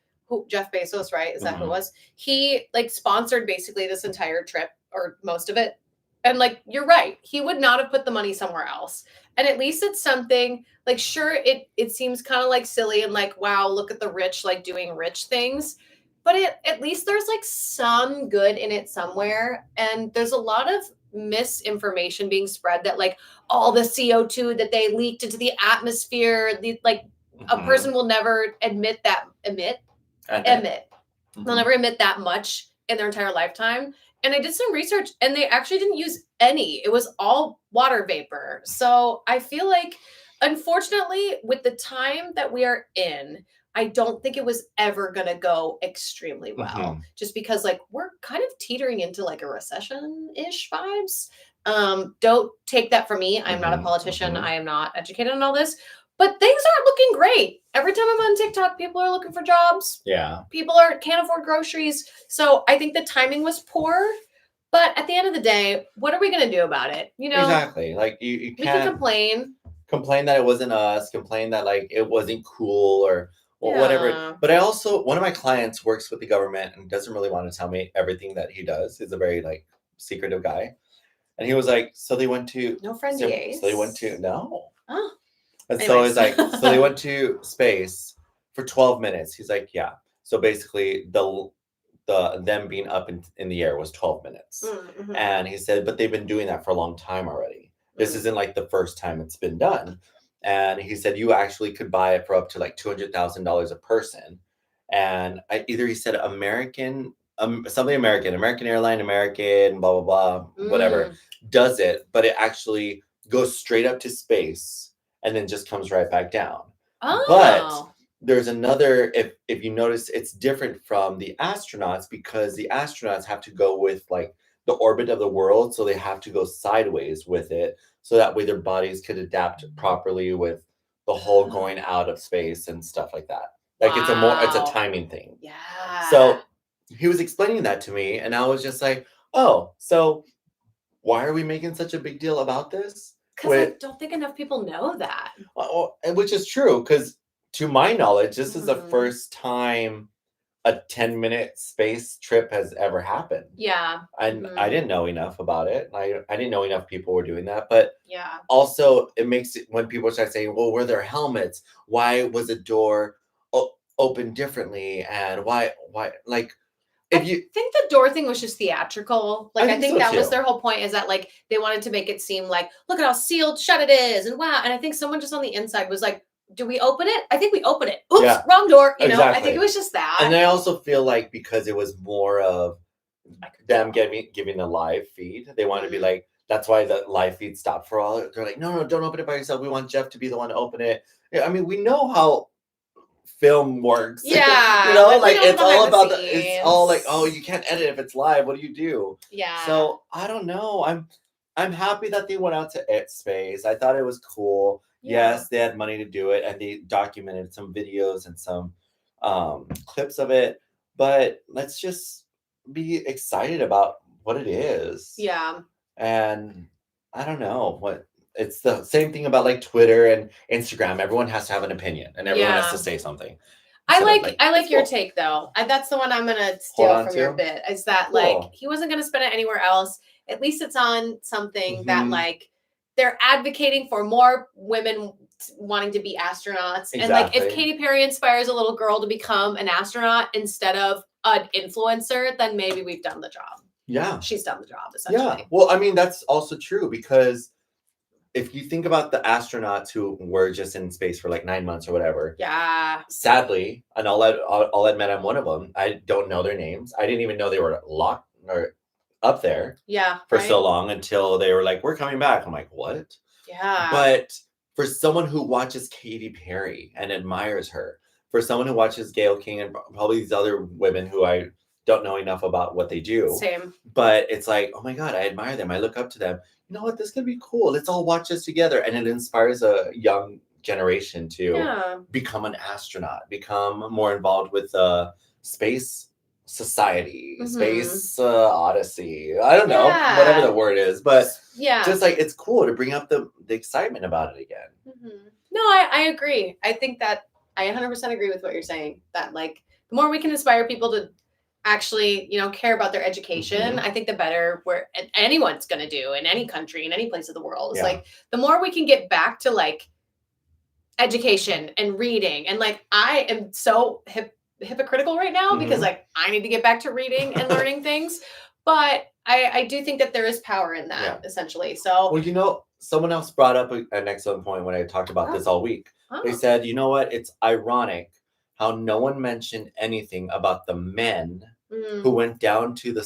Jeff Bezos, right? Is that who it was? He, like, sponsored basically this entire trip or most of it. And, like, you're right. He would not have put the money somewhere else. And at least it's something, like, sure, it seems kind of, like, silly and, like, wow, look at the rich, like, doing rich things. But at least there's, like, some good in it somewhere. And there's a lot of misinformation being spread that, like, all the CO2 that they leaked into the atmosphere, a person will never admit. They'll never admit that much in their entire lifetime. And I did some research and they actually didn't use any. It was all water vapor. So I feel like, unfortunately, with the time that we are in, I don't think it was ever going to go extremely well. Just because, like, we're kind of teetering into, like, a recession-ish vibes. Don't take that from me. I'm not a politician. I am not educated on all this. But things aren't looking great. Every time I'm on TikTok, people are looking for jobs. Yeah. People can't afford groceries. So I think the timing was poor. But at the end of the day, what are we going to do about it? You know? Exactly. Like, you can't. We can complain. Complain that it wasn't us. Complain that, like, it wasn't cool or whatever. But I also, one of my clients works with the government and doesn't really want to tell me everything that he does. He's a very, like, secretive guy. And he was like, so they went to. No friend days. So they went to. No. Oh. And so it's like, so they went to space for 12 minutes. He's like, yeah. So basically, them being up in the air was 12 minutes. And he said, but they've been doing that for a long time already. This isn't like the first time it's been done. And he said, you actually could buy it for up to like $200,000 a person. And he said American airline, American, blah, blah, blah, whatever, does it. But it actually goes straight up to space. And then just comes right back down. Oh. But there's another, if you notice, it's different from the astronauts because the astronauts have to go with, like, the orbit of the world. So they have to go sideways with it. So that way their bodies could adapt properly with the whole going out of space and stuff like that. Like, it's a timing thing. Yeah. So he was explaining that to me. And I was just like, oh, so why are we making such a big deal about this? Because I don't think enough people know that. Which is true, because to my knowledge, this is the first time a 10-minute space trip has ever happened. Yeah. And I didn't know enough about it. I didn't know enough people were doing that. But yeah, also it makes it, when people start saying, well, were there helmets? Why was a door open differently? And why, like, if you think the door thing was just theatrical. Like, I think so that too. was their whole point, is that like they wanted to make it seem like, look at how sealed shut it is, and wow. And I think someone just on the inside was like, do we open it? I think we open it. Oops, Yeah, wrong door. You know, I exactly. think it was just that. And I also feel like because it was more of them giving a live feed, they want to be like, that's why the live feed stopped for all. They're like, no, don't open it by yourself. We want Jeff to be the one to open it. Yeah, I mean, we know how film works. Yeah. You know, like we know it's all about behind it's all like, oh, you can't edit if it's live. What do you do? Yeah. So I don't know. I'm happy that they went out to space. I thought it was cool. Yeah. Yes, they had money to do it, and they documented some videos and some clips of it. But let's just be excited about what it is. Yeah. And I don't know what it's the same thing about like Twitter and Instagram. Everyone has to have an opinion and everyone has to say something. I like your take though. That's the one I'm gonna steal from your bit. Is that like he wasn't gonna spend it anywhere else. At least it's on something that like they're advocating for more women wanting to be astronauts. And like if Katy Perry inspires a little girl to become an astronaut instead of an influencer, then maybe we've done the job. Yeah. She's done the job, essentially. Yeah. Well, I mean, that's also true because if you think about the astronauts who were just in space for like 9 months or whatever. Yeah. Sadly, and I'll admit I'm one of them. I don't know their names. I didn't even know they were locked or up there. Yeah. For so long until they were like, we're coming back. I'm like, what? Yeah. But for someone who watches Katy Perry and admires her, for someone who watches Gayle King and probably these other women who I don't know enough about what they do. Same. But it's like, oh my God, I admire them. I look up to them. You know what? This could be cool. Let's all watch this together. And it inspires a young generation to become an astronaut, become more involved with space society, space odyssey. I don't know, whatever the word is. But just like it's cool to bring up the excitement about it again. No, I agree. I think that I 100% agree with what you're saying. That like the more we can inspire people to actually, you know, care about their education, I think the better where anyone's going to do in any country, in any place of the world. It's like the more we can get back to like education and reading. And like I am so hypocritical right now because like I need to get back to reading and learning things. But I do think that there is power in that essentially. So, well, you know, someone else brought up an excellent point when I talked about this all week. They said, you know what? It's ironic how no one mentioned anything about the men who went down to the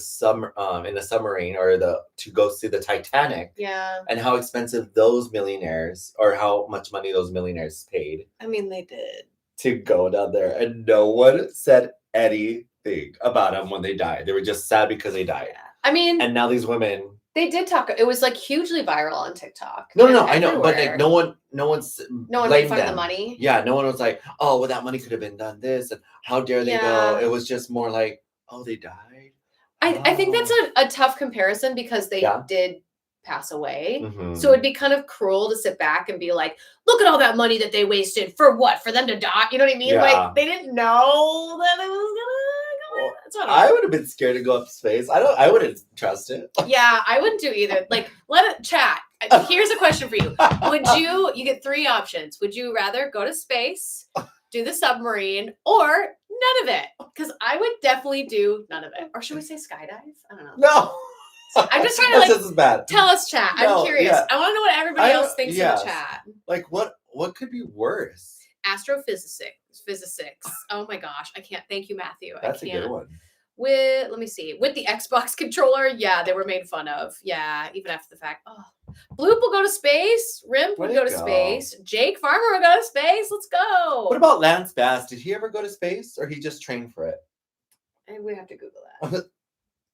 in the submarine or to go see the Titanic. Yeah. And how expensive those millionaires or how much money those millionaires paid. I mean, they did. To go down there. And no one said anything about them when they died. They were just sad because they died. Yeah. I mean, and now these women. They did talk. It was like hugely viral on TikTok. No, I know, but like no one made fun of the money. Yeah, no one was like, oh, well, that money could have been done this, and how dare they go? It was just more like, oh, they died. I think that's a tough comparison because they did pass away. So it'd be kind of cruel to sit back and be like, look at all that money that they wasted for what? For them to die? You know what I mean? Yeah. Like they didn't know that it was gonna. I would have been scared to go up space. I wouldn't trust it. Yeah, I wouldn't do either. Like, let it chat. Here's a question for you. You get 3 options. Would you rather go to space, do the submarine, or none of it? Because I would definitely do none of it. Or should we say skydive? I don't know. No. I'm just trying to like just bad. Tell us, chat. I'm curious. Yeah. I want to know what everybody else thinks in the chat. Like what could be worse? Astrophysics. Oh my gosh. I can't. Thank you, Matthew. That's a good one. Let me see. With the Xbox controller, they were made fun of. Yeah, even after the fact. Oh, Bloop will go to space. Rimp would go to space. Jake Farmer will go to space. Let's go. What about Lance Bass? Did he ever go to space, or he just trained for it? And we have to Google that.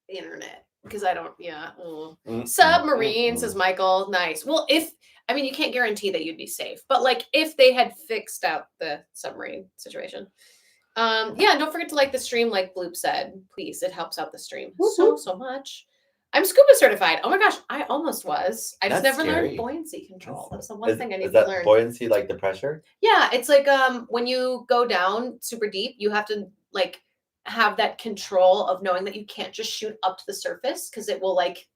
The internet, because I don't. Yeah. Submarine, says Michael. Nice. Well, you can't guarantee that you'd be safe, but like if they had fixed out the submarine situation. And don't forget to like the stream, like Bloop said. Please, it helps out the stream so much. I'm scuba certified. Oh my gosh, I almost was. I just never learned buoyancy control. That's the one thing I need to learn. Is that buoyancy like the pressure? Yeah, it's like when you go down super deep, you have to like have that control of knowing that you can't just shoot up to the surface because it will like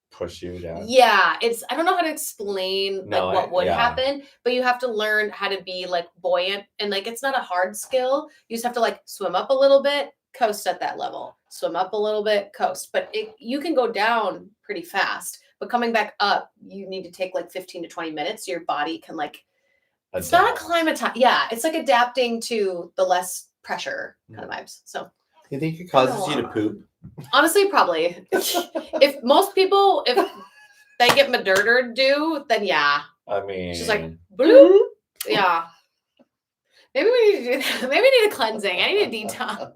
push you down. Yeah, I don't know how to explain what would happen, but you have to learn how to be like buoyant and like it's not a hard skill. You just have to like swim up a little bit coast at that level. Swim up a little bit, coast. But you can go down pretty fast. But coming back up, you need to take like 15 to 20 minutes. So your body can like, it's not acclimatize. Yeah, it's like adapting to the less pressure kind of vibes. So you think it causes you to poop? Honestly, probably. If most people, if they get murdered do, then yeah. I mean, she's like, bloop. Yeah. Maybe we need to do that. Maybe we need a cleansing. I need a detox.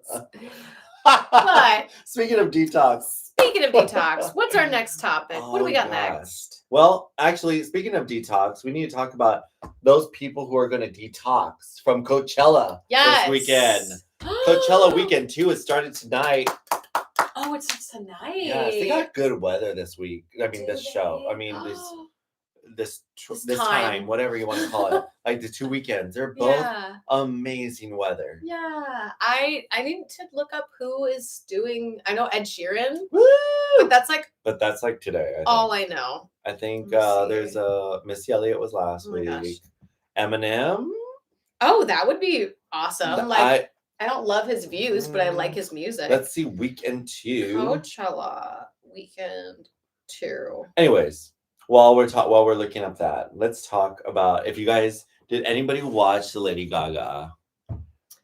But speaking of detox, what's our next topic? What do we got next? Well, actually, speaking of detox, we need to talk about those people who are going to detox from Coachella this weekend. Coachella weekend 2 is started tonight. Oh, it starts tonight. Yes, they got good weather this week. I mean, this show. I mean, this time, whatever you want to call it. Like the 2 weekends, they're both amazing weather. Yeah, I need to look up who is doing. I know Ed Sheeran, but that's like today. All I know. I think there's Missy Elliott was last week. Gosh. Eminem. Oh, that would be awesome. Like I don't love his views, but I like his music. Let's see, weekend 2. Coachella weekend 2. Anyways. While we're looking up that, let's talk about did anybody watch the Lady Gaga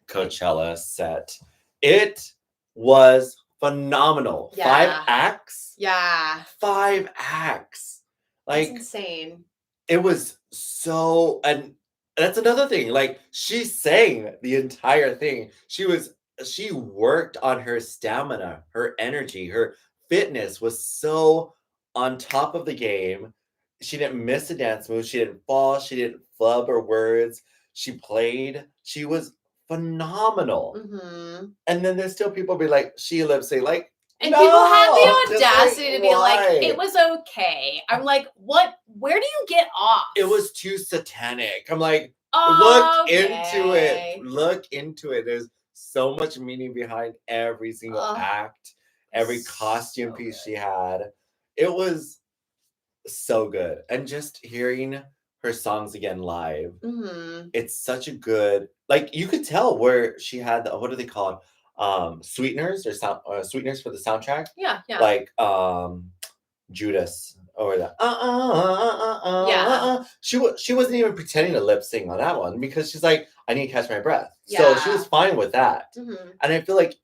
Coachella set? It was phenomenal. Yeah. 5 acts. Yeah. 5 acts. Like, that's insane. It was so, and that's another thing. Like, she sang the entire thing. She worked on her stamina, her energy, her fitness was so on top of the game. She didn't miss a dance move. She didn't fall. She didn't flub her words. She played. She was phenomenal. Mm-hmm. And then there's still people be like, she lip sync. Like, and people have the audacity to be like, it was okay. I'm like, what? Where do you get off? It was too satanic. I'm like, look into it. Look into it. There's so much meaning behind every single act, every costume piece she had. It was so good. And just hearing her songs again live, it's such a good, like, you could tell where she had what are they called? Sweeteners or sweeteners for the soundtrack. Yeah. Like Judas or that. She wasn't even pretending to lip sync on that one because she's like, I need to catch my breath. Yeah. So she was fine with that. And I feel like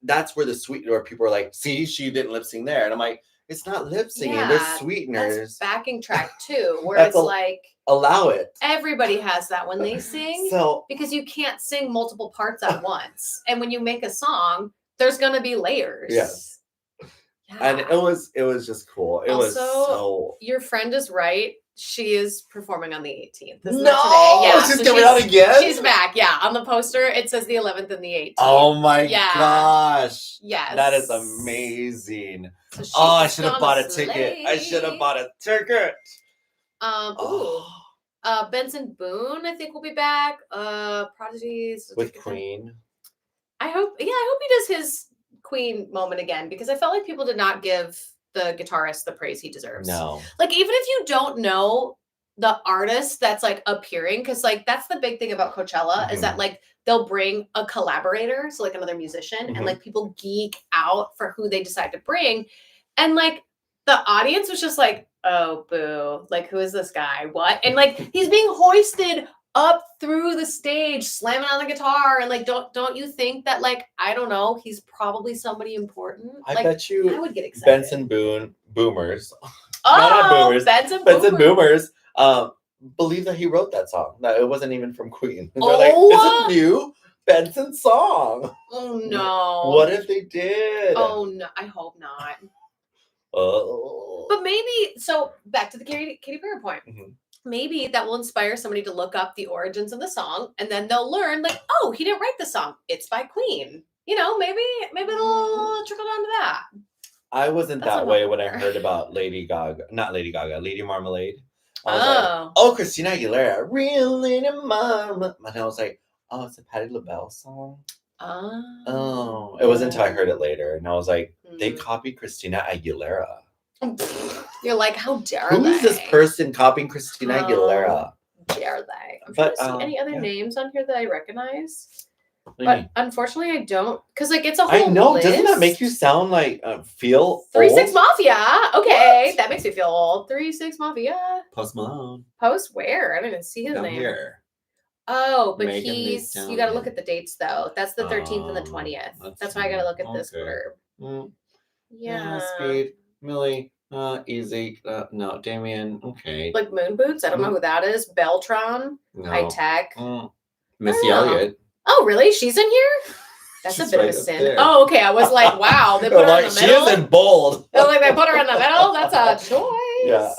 that's where the sweetener people are like, see, she didn't lip sync there, and I'm like, it's not lip syncing. Yeah, there's sweeteners. That's backing track too, where it's like allow it. Everybody has that when they sing, because you can't sing multiple parts at once. And when you make a song, there's gonna be layers. Yes. Yeah. And it was just cool. It was so. Your friend is right. She is performing on the 18th. Isn't that today? Yeah, she's coming out again. She's back. Yeah, on the poster it says the 11th and the 18th. Oh my gosh! Yes, that is amazing. So I should have bought a ticket. Benson Boone, I think, will be back. Prodigies with Queen. I hope he does his Queen moment again, because I felt like people did not give the guitarist the praise he deserves. No. Like, even if you don't know the artist that's like appearing, because like that's the big thing about Coachella is that like they'll bring a collaborator, so like another musician, and like people geek out for who they decide to bring. And like the audience was just like, oh boo, like who is this guy? What? And like he's being hoisted up through the stage, slamming on the guitar, and like don't you think that, like, I don't know, he's probably somebody important? I bet you I would get excited. Benson Boomers. Not boomers. Benson Boomers believe that he wrote that song. That it wasn't even from Queen. And they're like, it's a new Benson song. Oh no. What if they did? Oh no, I hope not. Oh. But maybe, so back to the Katy Perry point. Maybe that will inspire somebody to look up the origins of the song, and then they'll learn, like, oh, he didn't write the song. It's by Queen. You know, maybe it'll trickle down to that. I wasn't that way when I heard about Lady Marmalade. I was like, Christina Aguilera, real Lady Marmalade. And I was like, oh, it's a Patti LaBelle song. Oh, it wasn't until I heard it later, and I was like, they copied Christina Aguilera. You're like, how dare they? Who is this person copying Christina Aguilera? Dare they? I'm trying to see any other names on here that I recognize. But unfortunately, I don't, because like it's a whole I know. list. Doesn't that make you sound like feel 3-6 old? Mafia. Okay, What? that makes me feel old. 3-6 Mafia. Post Malone. Post where? I don't even see his Down name. here. Oh, but Megan he's. Thee You got to look Stallion. at the dates though. That's the 13th and the 20th. That's why I got to look at this blurb. Yeah. Speed. Millie. Easy. No, Damien. Okay. Like Moon Boots. I don't know who that is. Beltron. No. High Tech. Missy Elliott. Oh, really? She's in here? That's She's a bit right of a up sin. there. Oh, okay. I was like, wow, they put her in the middle. She is in bold. I was like, they put her in the middle. That's a choice. Yeah.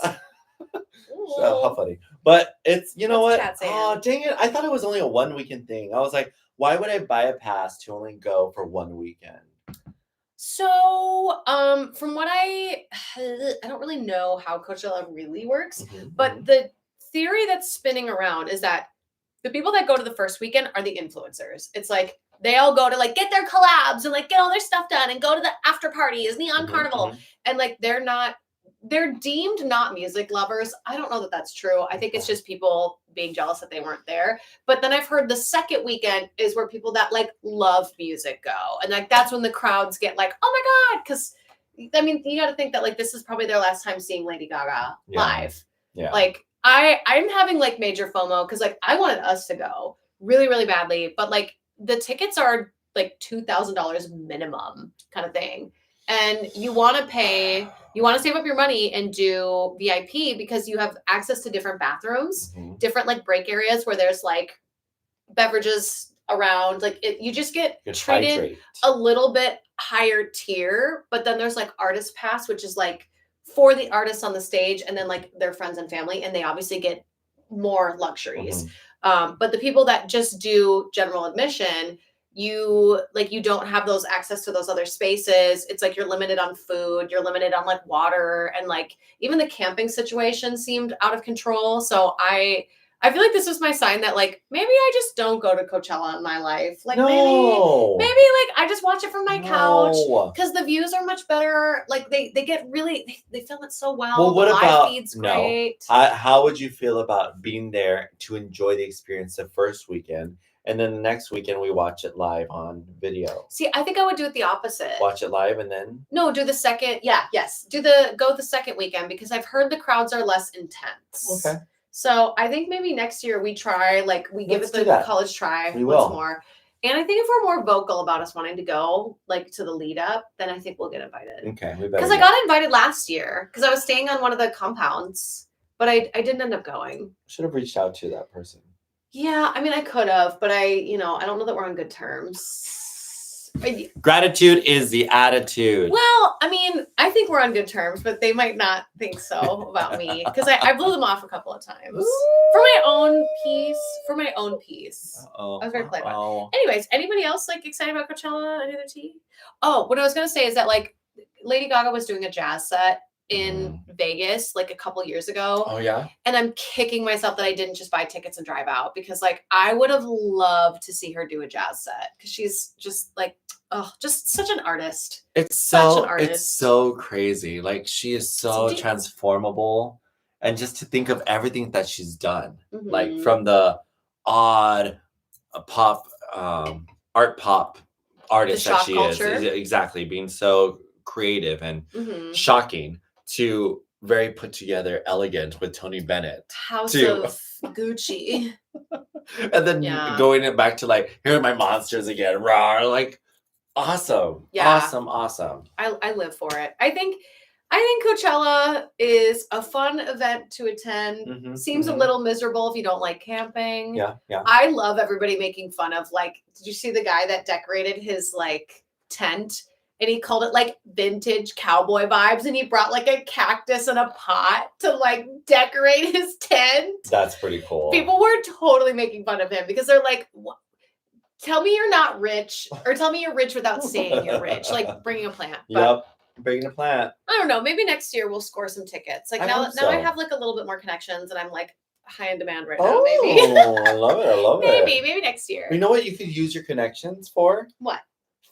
So, how funny. But it's, you know what? Oh, dang it. I thought it was only a 1 weekend thing. I was like, why would I buy a pass to only go for 1 weekend? So, from what I don't really know how Coachella really works, but the theory that's spinning around is that the people that go to the first weekend are the influencers. It's like they all go to like get their collabs and like get all their stuff done and go to the after parties, Neon Carnival, and like they're deemed not music lovers. I don't know that that's true. I think it's just people being jealous that they weren't there. But then I've heard the second weekend is where people that like love music go. And like that's when the crowds get like, oh my God. Because I mean, you got to think that like this is probably their last time seeing Lady Gaga live. Yeah. Like I'm having like major FOMO because like I wanted us to go really, really badly. But like the tickets are like $2,000 minimum kind of thing. And you want to save up your money and do VIP because you have access to different bathrooms, different like break areas where there's like beverages around. Like you just get treated a little bit higher tier, but then there's like artist pass, which is like for the artists on the stage and then like their friends and family, and they obviously get more luxuries. But the people that just do general admission, you don't have those access to those other spaces. It's like you're limited on food, you're limited on like water, and like even the camping situation seemed out of control. So I feel like this was my sign that like maybe I just don't go to Coachella in my life. Like maybe like I just watch it from my couch because the views are much better. Like they get really they film it so well. Well, what the about live feed's great. How would you feel about being there to enjoy the experience the first weekend? And then the next weekend, we watch it live on video. See, I think I would do it the opposite. Watch it live and then? No, do the second. Yeah, yes. Go the second weekend because I've heard the crowds are less intense. Okay. So I think maybe next year we try, like we give it the college try once more. And I think if we're more vocal about us wanting to go, like to the lead up, then I think we'll get invited. Okay. Because I got invited last year because I was staying on one of the compounds, but I didn't end up going. Should have reached out to that person. Yeah, I mean, I could have, but I don't know that we're on good terms. Gratitude is the attitude. Well, I mean, I think we're on good terms, but they might not think so about me because I blew them off a couple of times for my own peace. I was very polite about it. Anyways, anybody else like excited about Coachella? Any other tea? Oh, what I was gonna say is that like Lady Gaga was doing a jazz set in Vegas like a couple years ago. Oh yeah. And I'm kicking myself that I didn't just buy tickets and drive out because like I would have loved to see her do a jazz set because she's just like just such an artist. It's so crazy. Like she is so transformable, and just to think of everything that she's done, like from the odd pop art pop artist that she is, exactly being so creative and shocking to very put together, elegant with Tony Bennett. House of Gucci. And then going it back to like, here are my monsters again. Raw, like awesome. Yeah. Awesome. I live for it. I think Coachella is a fun event to attend. Seems a little miserable if you don't like camping. Yeah. I love everybody making fun of like, did you see the guy that decorated his like tent? And he called it like vintage cowboy vibes. And he brought like a cactus and a pot to like decorate his tent. That's pretty cool. People were totally making fun of him because they're like, tell me you're not rich or tell me you're rich without saying you're rich. Like bringing a plant. But bringing a plant. I don't know. Maybe next year we'll score some tickets. Like now I have like a little bit more connections and I'm like high in demand right now. Maybe. I love it. Maybe next year. You know what you could use your connections for? What?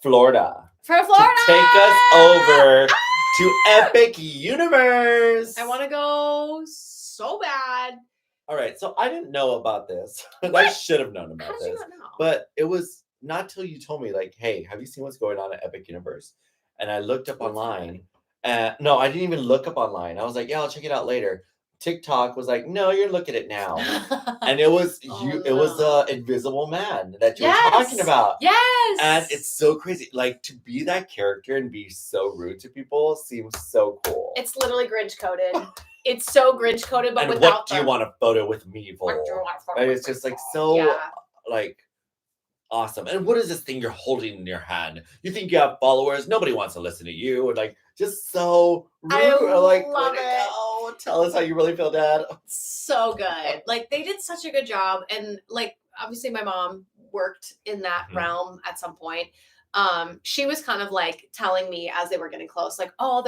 Florida. For Florida. To take us over to Epic Universe. I want to go so bad. All right, so I didn't know about this. I should have known about this. How did you not know? But it was not till you told me, like, hey, have you seen what's going on at Epic Universe? And I looked up online. No, I didn't even look up online. I was like, yeah, I'll check it out later. TikTok was like, no, you're looking at it now. And it was it was the Invisible Man that you were talking about. Yes. And it's so crazy. Like, to be that character and be so rude to people seems so cool. It's literally Grinch coded. It's so Grinch coded, but and without what do you want a photo with me for? Like, it's just like so like awesome. And what is this thing you're holding in your hand? You think you have followers? Nobody wants to listen to you. And like, just so rude. I like, love it. Go. Tell us how you really feel, Dad. So good. Like, they did such a good job. And like, obviously my mom worked in that realm at some point. She was kind of like telling me as they were getting close, like, oh,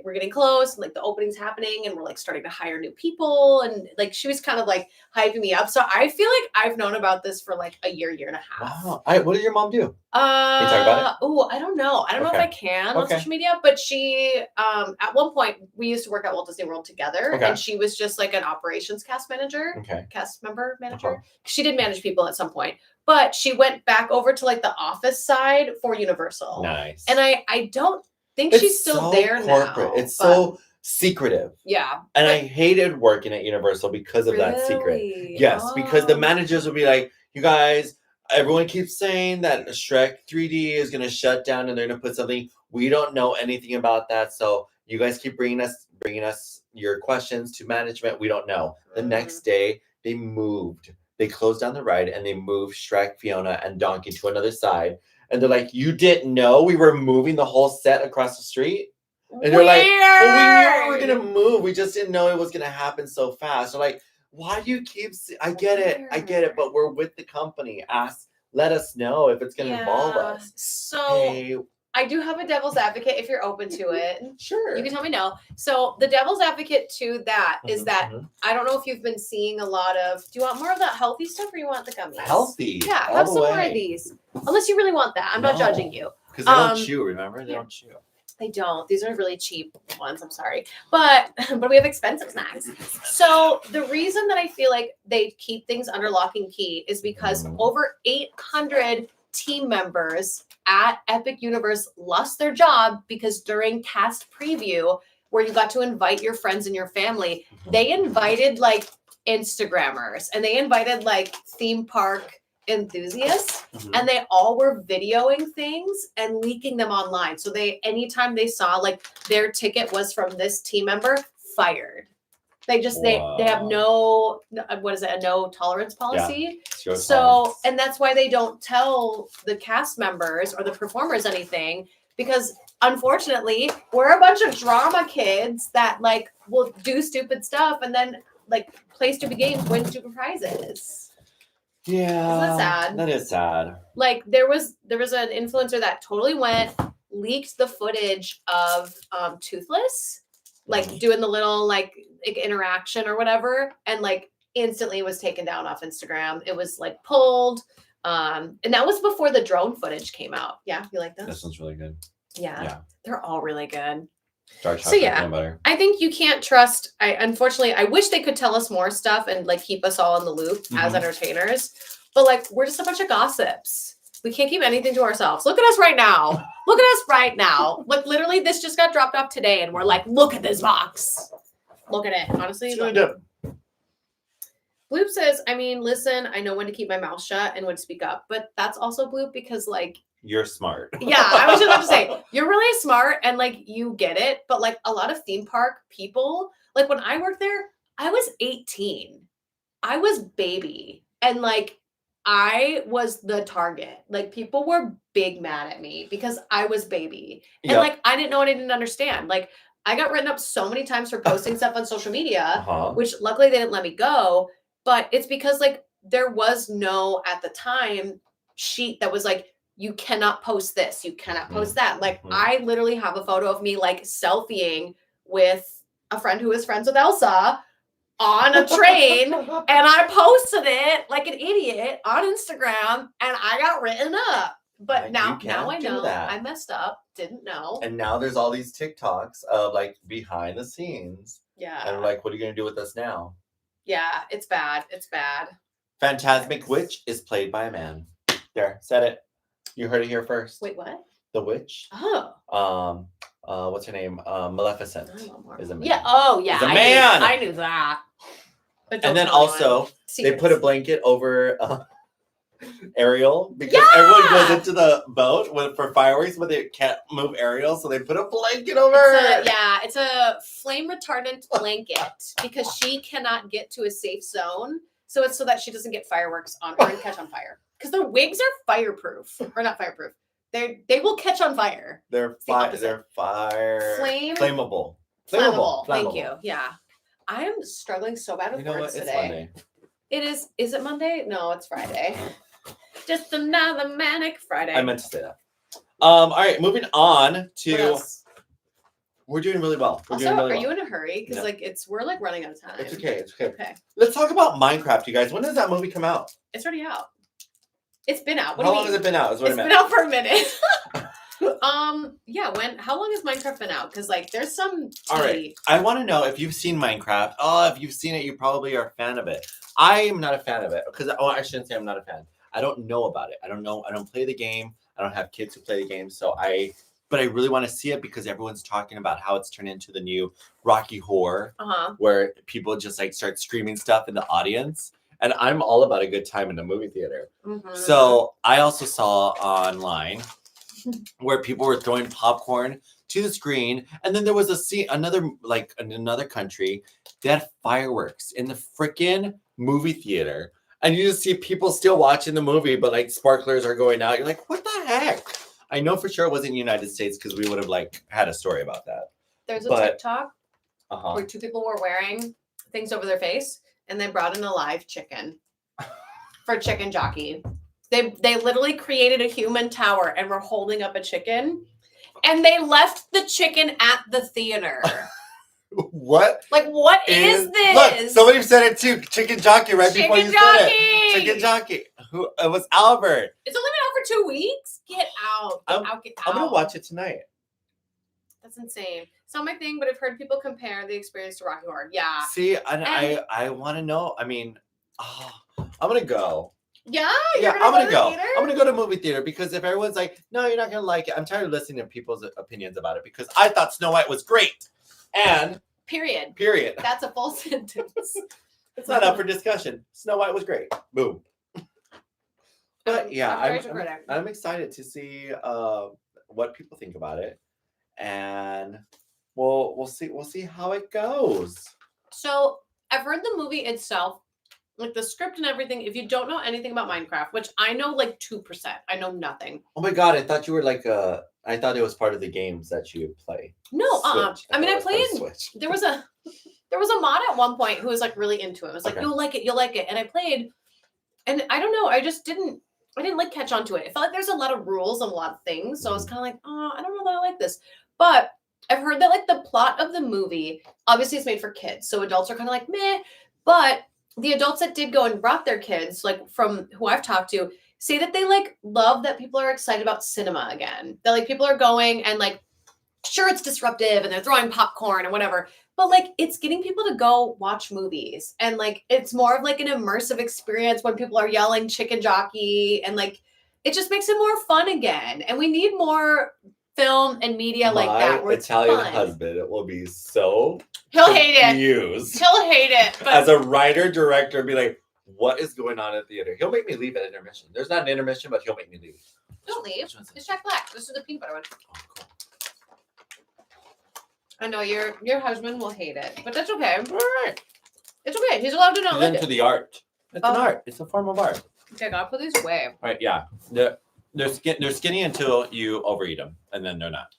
we're getting close, and like the opening's happening, and we're like starting to hire new people, and like she was kind of like hyping me up. So I feel like I've known about this for like a year and a half. Wow. What did your mom do? Can you talk about it? Oh, I don't know. I don't know if I can on social media, but she at one point we used to work at Walt Disney World together, and she was just like an operations cast manager. Cast member manager. She did manage people at some point. But she went back over to like the office side for Universal. Nice. And I don't think she's still there corporate. now. It's so secretive. Yeah. And I hated working at Universal because of that secret. Yes, because the managers would be like, you guys, everyone keeps saying that Shrek 3D is going to shut down and they're going to put something. We don't know anything about that. So you guys keep bringing us your questions to management. We don't know. The next day, they moved. They closed down the ride and they moved Shrek, Fiona, and Donkey to another side. And they're like, you didn't know we were moving the whole set across the street? And they're like, well, we knew we were going to move. We just didn't know it was going to happen so fast. They're like, why do you keep... I get it. But we're with the company. Let us know if it's going to involve us. So... Hey, I do have a devil's advocate if you're open to it. Sure. You can tell me no. So the devil's advocate to that is that I don't know if you've been seeing a lot of, do you want more of that healthy stuff or you want the gummies? Healthy. Yeah, have some more of these. Unless you really want that. I'm not judging you. Because they don't chew, remember? They don't chew. They don't. These are really cheap ones. I'm sorry. But we have expensive snacks. So the reason that I feel like they keep things under lock and key is because over 800 team members at Epic Universe lost their job because during cast preview, where you got to invite your friends and your family, they invited like Instagrammers and they invited like theme park enthusiasts, and they all were videoing things and leaking them online. So anytime they saw like their ticket was from this team member, fired. They have no, what is it, a no tolerance policy. Yeah, so, and that's why they don't tell the cast members or the performers anything, because unfortunately we're a bunch of drama kids that like will do stupid stuff and then like play stupid games, win stupid prizes. Yeah. Isn't that sad? That is sad. Like there was an influencer that totally leaked the footage of Toothless, like doing the little like interaction or whatever, and like instantly was taken down off Instagram. It was like pulled, and that was before the drone footage came out. Yeah, you like this? This one's really good. Yeah, they're all really good. Dark chocolate, peanut butter. I think you can't trust. Unfortunately, I wish they could tell us more stuff and like keep us all in the loop as entertainers. But like, we're just a bunch of gossips. We can't keep anything to ourselves. Look at us right now. Look at us right now. Like literally, this just got dropped off today, and we're like, look at this box. Look at it. Honestly, it's really dope. Bloop says, I mean, listen, I know when to keep my mouth shut and when to speak up, but that's also Bloop because like. You're smart. Yeah, I was just about to say, you're really smart and like you get it. But like a lot of theme park people, like when I worked there, I was 18. I was baby. And like I was the target. Like people were big mad at me because I was baby. And like I didn't know and I didn't understand. Like I got written up so many times for posting stuff on social media, which luckily they didn't let me go. But it's because like there was no, at the time, sheet that was like, you cannot post this. You cannot post that. Like I literally have a photo of me like selfieing with a friend who is friends with Elsa on a train. And I posted it like an idiot on Instagram and I got written up. But now I know I messed up. Didn't know. And now there's all these TikToks of like behind the scenes. Yeah. And like, what are you going to do with us now? Yeah, it's bad. It's bad. Phantasmic Witch is played by a man. There, said it. You heard it here first. Wait, what? The witch. Oh. What's her name? Maleficent is a man. Yeah. Oh, yeah. Is a man. I knew that. And then also, they put a blanket over Ariel because everyone goes into the boat for fireworks, but they can't move Ariel, so they put a blanket over her. It's a flame retardant blanket because she cannot get to a safe zone. So it's so that she doesn't get fireworks on her and catch on fire. Because their wigs are fireproof. Or not fireproof. They will catch on fire. They're fire. Flammable. Thank you. Yeah. I am struggling so bad with words today. Monday. It is. Is it Monday? No, it's Friday. Just another manic Friday. I meant to say that. All right, moving on to. We're doing really well. Are you in a hurry? Because we're running out of time. It's okay. Okay. Let's talk about Minecraft, you guys. When does that movie come out? It's already out. It's been out. How long has it been out? It's been out for a minute. How long has Minecraft been out? Because there's some tea. All right. I want to know if you've seen Minecraft. Oh, if you've seen it, you probably are a fan of it. I am not a fan of it because I shouldn't say I'm not a fan. I don't know about it. I don't know. I don't play the game. I don't have kids who play the game. But I really want to see it because everyone's talking about how it's turned into the new Rocky Horror, where people just start screaming stuff in the audience. And I'm all about a good time in the movie theater. Mm-hmm. So I also saw online where people were throwing popcorn to the screen. And then there was a scene, in another country, they had fireworks in the freaking movie theater. And you just see people still watching the movie, but sparklers are going out. You're like, what the heck? I know for sure it wasn't the United States because we would have had a story about that. There's a TikTok where two people were wearing things over their face. And they brought in a live chicken for chicken jockey. They literally created a human tower and were holding up a chicken. And they left the chicken at the theater. What? What is this? Look, somebody said it too. Chicken jockey before you said it. Chicken jockey. It was Albert. It's only been out for 2 weeks. Get out. Get out. I'm going to watch it tonight. That's insane. It's not my thing, but I've heard people compare the experience to Rocky Horror. Yeah. See, I want to know. I mean, I'm going to go. Yeah? I'm going to go. I'm going to go to movie theater because if everyone's like, no, you're not going to like it. I'm tired of listening to people's opinions about it because I thought Snow White was great. And. Period. That's a full sentence. It's not up for discussion. Snow White was great. Boom. But I'm excited to see what people think about it. And we'll see how it goes. So I've heard the movie itself, the script and everything. If you don't know anything about Minecraft, which I know 2%, I know nothing. Oh my god! I thought you were I thought it was part of the games that you play. No, I played. There was a mod at one point who was really into it. It was you'll like it, and I played, and I don't know. I didn't catch on to it. It felt there's a lot of rules and a lot of things, so I was kind of I don't know that I like this. But I've heard that the plot of the movie, obviously it's made for kids, so adults are kind of meh. But the adults that did go and brought their kids, from who I've talked to, say that they love that people are excited about cinema again. That people are going and sure it's disruptive and they're throwing popcorn and whatever, but it's getting people to go watch movies and it's more of an immersive experience when people are yelling chicken jockey and it just makes it more fun again. And we need more film and media like that. My Italian husband will be so he'll hate it. He'll hate it. But as a writer director, be like, what is going on at the theater? He'll make me leave at intermission. There's not an intermission, but he'll make me leave. Don't leave. It's Jack Black. This is the peanut butter one. Oh, cool. I know your husband will hate it, but that's okay. All right. It's okay. He's allowed to not like it. He's into the art. It's an art. It's a form of art. Okay, gotta put these away. All right, yeah. They're skinny until you overeat them, and then they're not.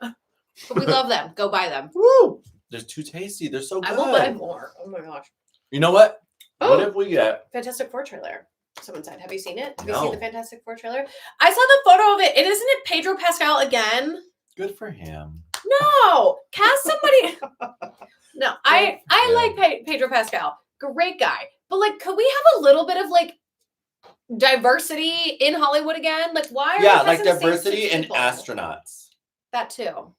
But we love them. Go buy them. Woo! They're too tasty. They're so good. I will buy more. Oh my gosh. You know what? Oh, what if we get Fantastic Four trailer? Someone said. Have you seen it? Have you seen the Fantastic Four trailer? I saw the photo of it. Isn't it Pedro Pascal again? Good for him. No, cast somebody. No, I like Pedro Pascal. Great guy. But could we have a little bit of diversity in Hollywood again? Why? Yeah, diversity in astronauts. That too.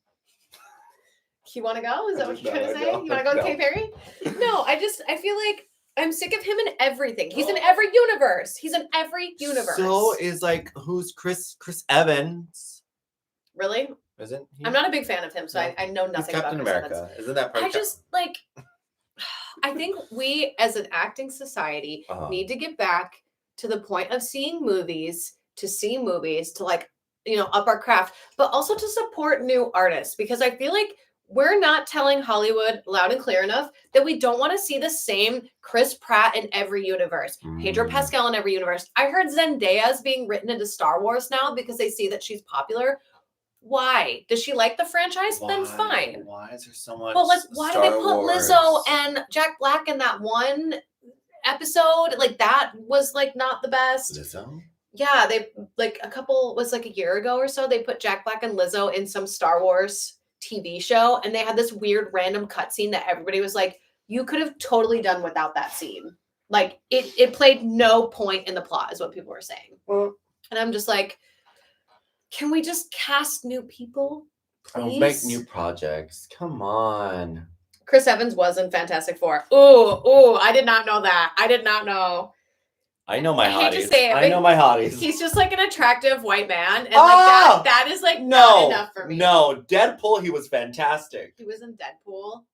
You want to go? Is that what you're trying to say? You want to go to Katy Perry? No, I feel I'm sick of him in everything. He's in every universe. He's in every universe. So is like, who's Chris Evans? Really? Isn't he? I'm not a big fan of him, so I know nothing about Captain Chris America. Evans. Isn't that part I of just like. I think we, as an acting society, need to get back to the point of seeing movies, to like, up our craft, but also to support new artists, because I feel like we're not telling Hollywood loud and clear enough that we don't want to see the same Chris Pratt in every universe, Pedro Pascal in every universe. I heard Zendaya's being written into Star Wars now because they see that she's popular. Why? Does she like the franchise? Then fine. Why is there so much? But like, why Star did they put Wars? Lizzo and Jack Black in that one episode? Like, that was like not the best. Lizzo? Yeah, they like a year ago or so, they put Jack Black and Lizzo in some Star Wars TV show, and they had this weird random cutscene that everybody was like, you could have totally done without that scene. Like, it played no point in the plot, is what people were saying. And I'm just like, can we just cast new people, please? Make new projects. Come on. Chris Evans was in Fantastic Four. Ooh, I did not know that. I did not know. I know my hotties. I hate to say it, I know my hotties. He's just like an attractive white man, and like that is like not enough for me. No, Deadpool, he was fantastic. He was in Deadpool.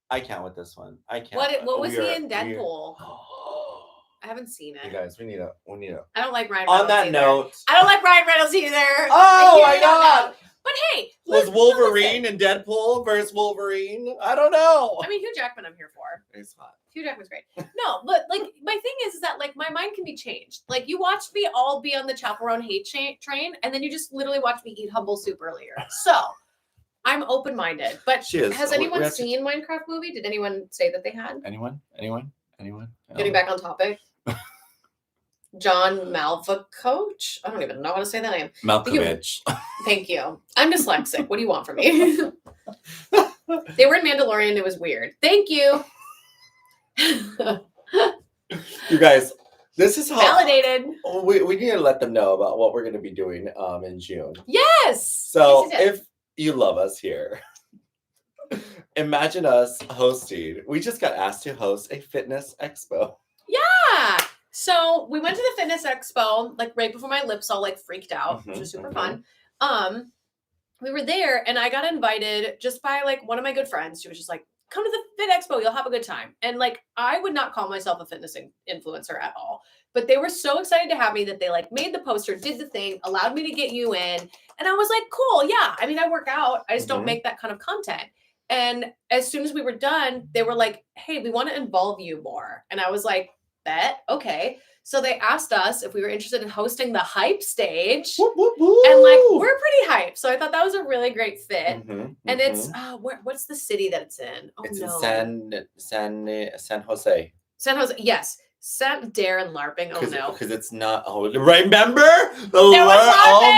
I can't with this one. I can't. What was he in Deadpool? I haven't seen it. You guys, we need to. I don't like Ryan Reynolds. On that note, I don't like Ryan Reynolds either. Oh my god! But hey, was Wolverine and Deadpool versus Wolverine? I don't know. I mean, Hugh Jackman, I'm here for. He's hot. Hugh Jackman's great. No, but like my thing is that like my mind can be changed. Like, you watched me all be on the chaperone hate train, and then you just literally watched me eat humble soup earlier. So I'm open-minded. But has anyone seen Minecraft movie? Did anyone say that they had? Anyone? Getting back on topic. John Malkovich? I don't even know how to say that name. Malkovich. Thank you. I'm dyslexic. What do you want from me? They were in Mandalorian. It was weird. Thank you. You guys, this is how validated. We need to let them know about what we're going to be doing in June. Yes. So if you love us here, imagine us hosting. We just got asked to host a fitness expo. Yeah. So we went to the fitness expo like right before my lips all like freaked out, which was super fun. We were there, and I got invited just by like one of my good friends. She was just like, come to the Fit Expo, you'll have a good time. And like, I would not call myself a fitness influencer at all, but they were so excited to have me that they like made the poster, did the thing, allowed me to get you in. And I was like, cool. Yeah. I mean, I work out. I just don't make that kind of content. And as soon as we were done, they were like, hey, we want to involve you more. And I was like, bet. Okay. So they asked us if we were interested in hosting the hype stage. Whoop, whoop, whoop. And like, we're pretty hyped. So I thought that was a really great fit. And it's, what's the city that it's in? Oh, it's no. in San Jose. San Jose. Yes. Darren LARPing. Oh, no. Because it's not. Oh, remember? Oh,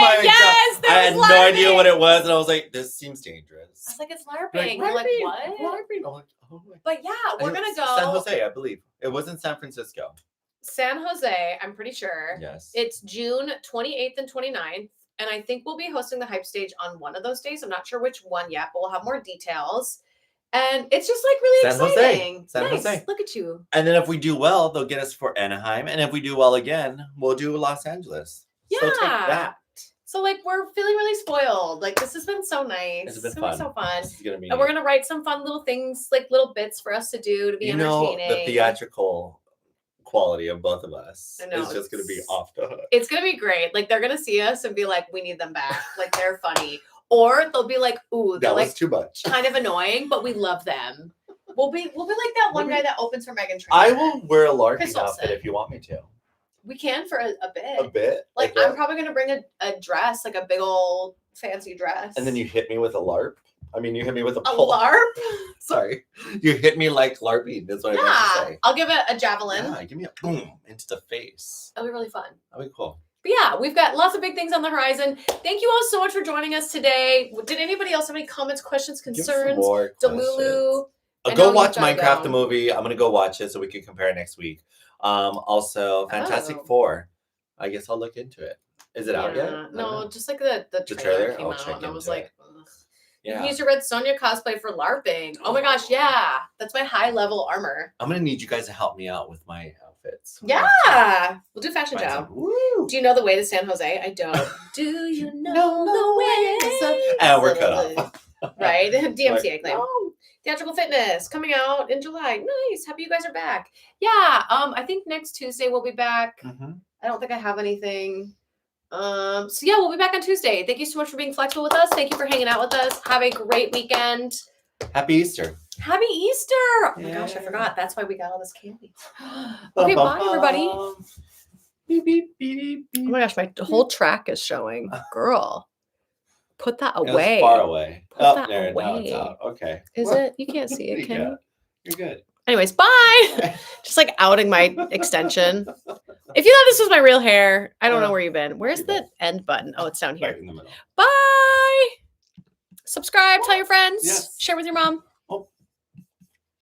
my God. I had no idea what it was. And I was like, this seems dangerous. I was like, it's LARPing. You're like, what? LARPing. Oh, but yeah, we're going to go. San Jose, I believe. It was in San Francisco. San Jose, I'm pretty sure. Yes. It's June 28th and 29th. And I think we'll be hosting the hype stage on one of those days. I'm not sure which one yet, but we'll have more details. And it's just like really exciting. San Jose. Look at you. And then if we do well, they'll get us for Anaheim. And if we do well again, we'll do Los Angeles. Yeah. So take that. So like, we're feeling really spoiled. Like, this has been so nice. It's been fun. So fun. This is gonna be and we're going to write some fun little things, like little bits for us to do to be entertaining. The theatrical quality of both of us is just going to be off the hook. It's going to be great. Like, they're going to see us and be like, we need them back. Like, they're funny. Or they'll be like, ooh, they're that was like too much. Kind of annoying, but we love them. We'll be like that one guy that opens for Meghan Trainor. I will wear a LARPing outfit if you want me to. We can for a bit. A bit? Like I'm probably going to bring a dress, like a big old fancy dress. And then you hit me with a LARP? I mean, you hit me with a pole. A LARP? Sorry. You hit me like LARPing. That's what I meant to say. I'll give it a javelin. Yeah, give me a boom into the face. That'll be really fun. That'll be cool. But yeah, we've got lots of big things on the horizon. Thank you all so much for joining us today. Did anybody else have any comments, questions, concerns? Delulu. Go watch Minecraft the movie. I'm going to go watch it so we can compare next week. Also, Fantastic Four. I guess I'll look into it. Is it out yet? No, just like the trailer came out, and I was like, ugh. You can use your Red Sonja cosplay for LARPing. Oh my gosh, yeah. That's my high level armor. I'm gonna need you guys to help me out with my outfits. Yeah. We'll do fashion show. Woo. Do you know the way to San Jose? I don't. Do you know the way? Oh, we're cut off. Right? DMCA claim. No. Theatrical Fitness coming out in July. Nice. Happy you guys are back. Yeah. I think next Tuesday we'll be back. I don't think I have anything. So yeah, we'll be back on Tuesday. Thank you so much for being flexible with us. Thank you for hanging out with us. Have a great weekend. Happy Easter. Happy Easter. Oh my gosh, I forgot. That's why we got all this candy. Okay, bye everybody. Beep, beep, beep, beep. Oh my gosh, my whole track is showing. Girl, put that It was away. far away. Put that there. Now away. it's out. Okay. Is it? You can't see it, can you? You're good. Anyways, bye. Just like outing my extension. If you thought this was my real hair, I don't know where you've been. Where's the end button? Oh, it's down here. Right in the middle. Bye. Subscribe. Tell your friends. Yes. Share with your mom.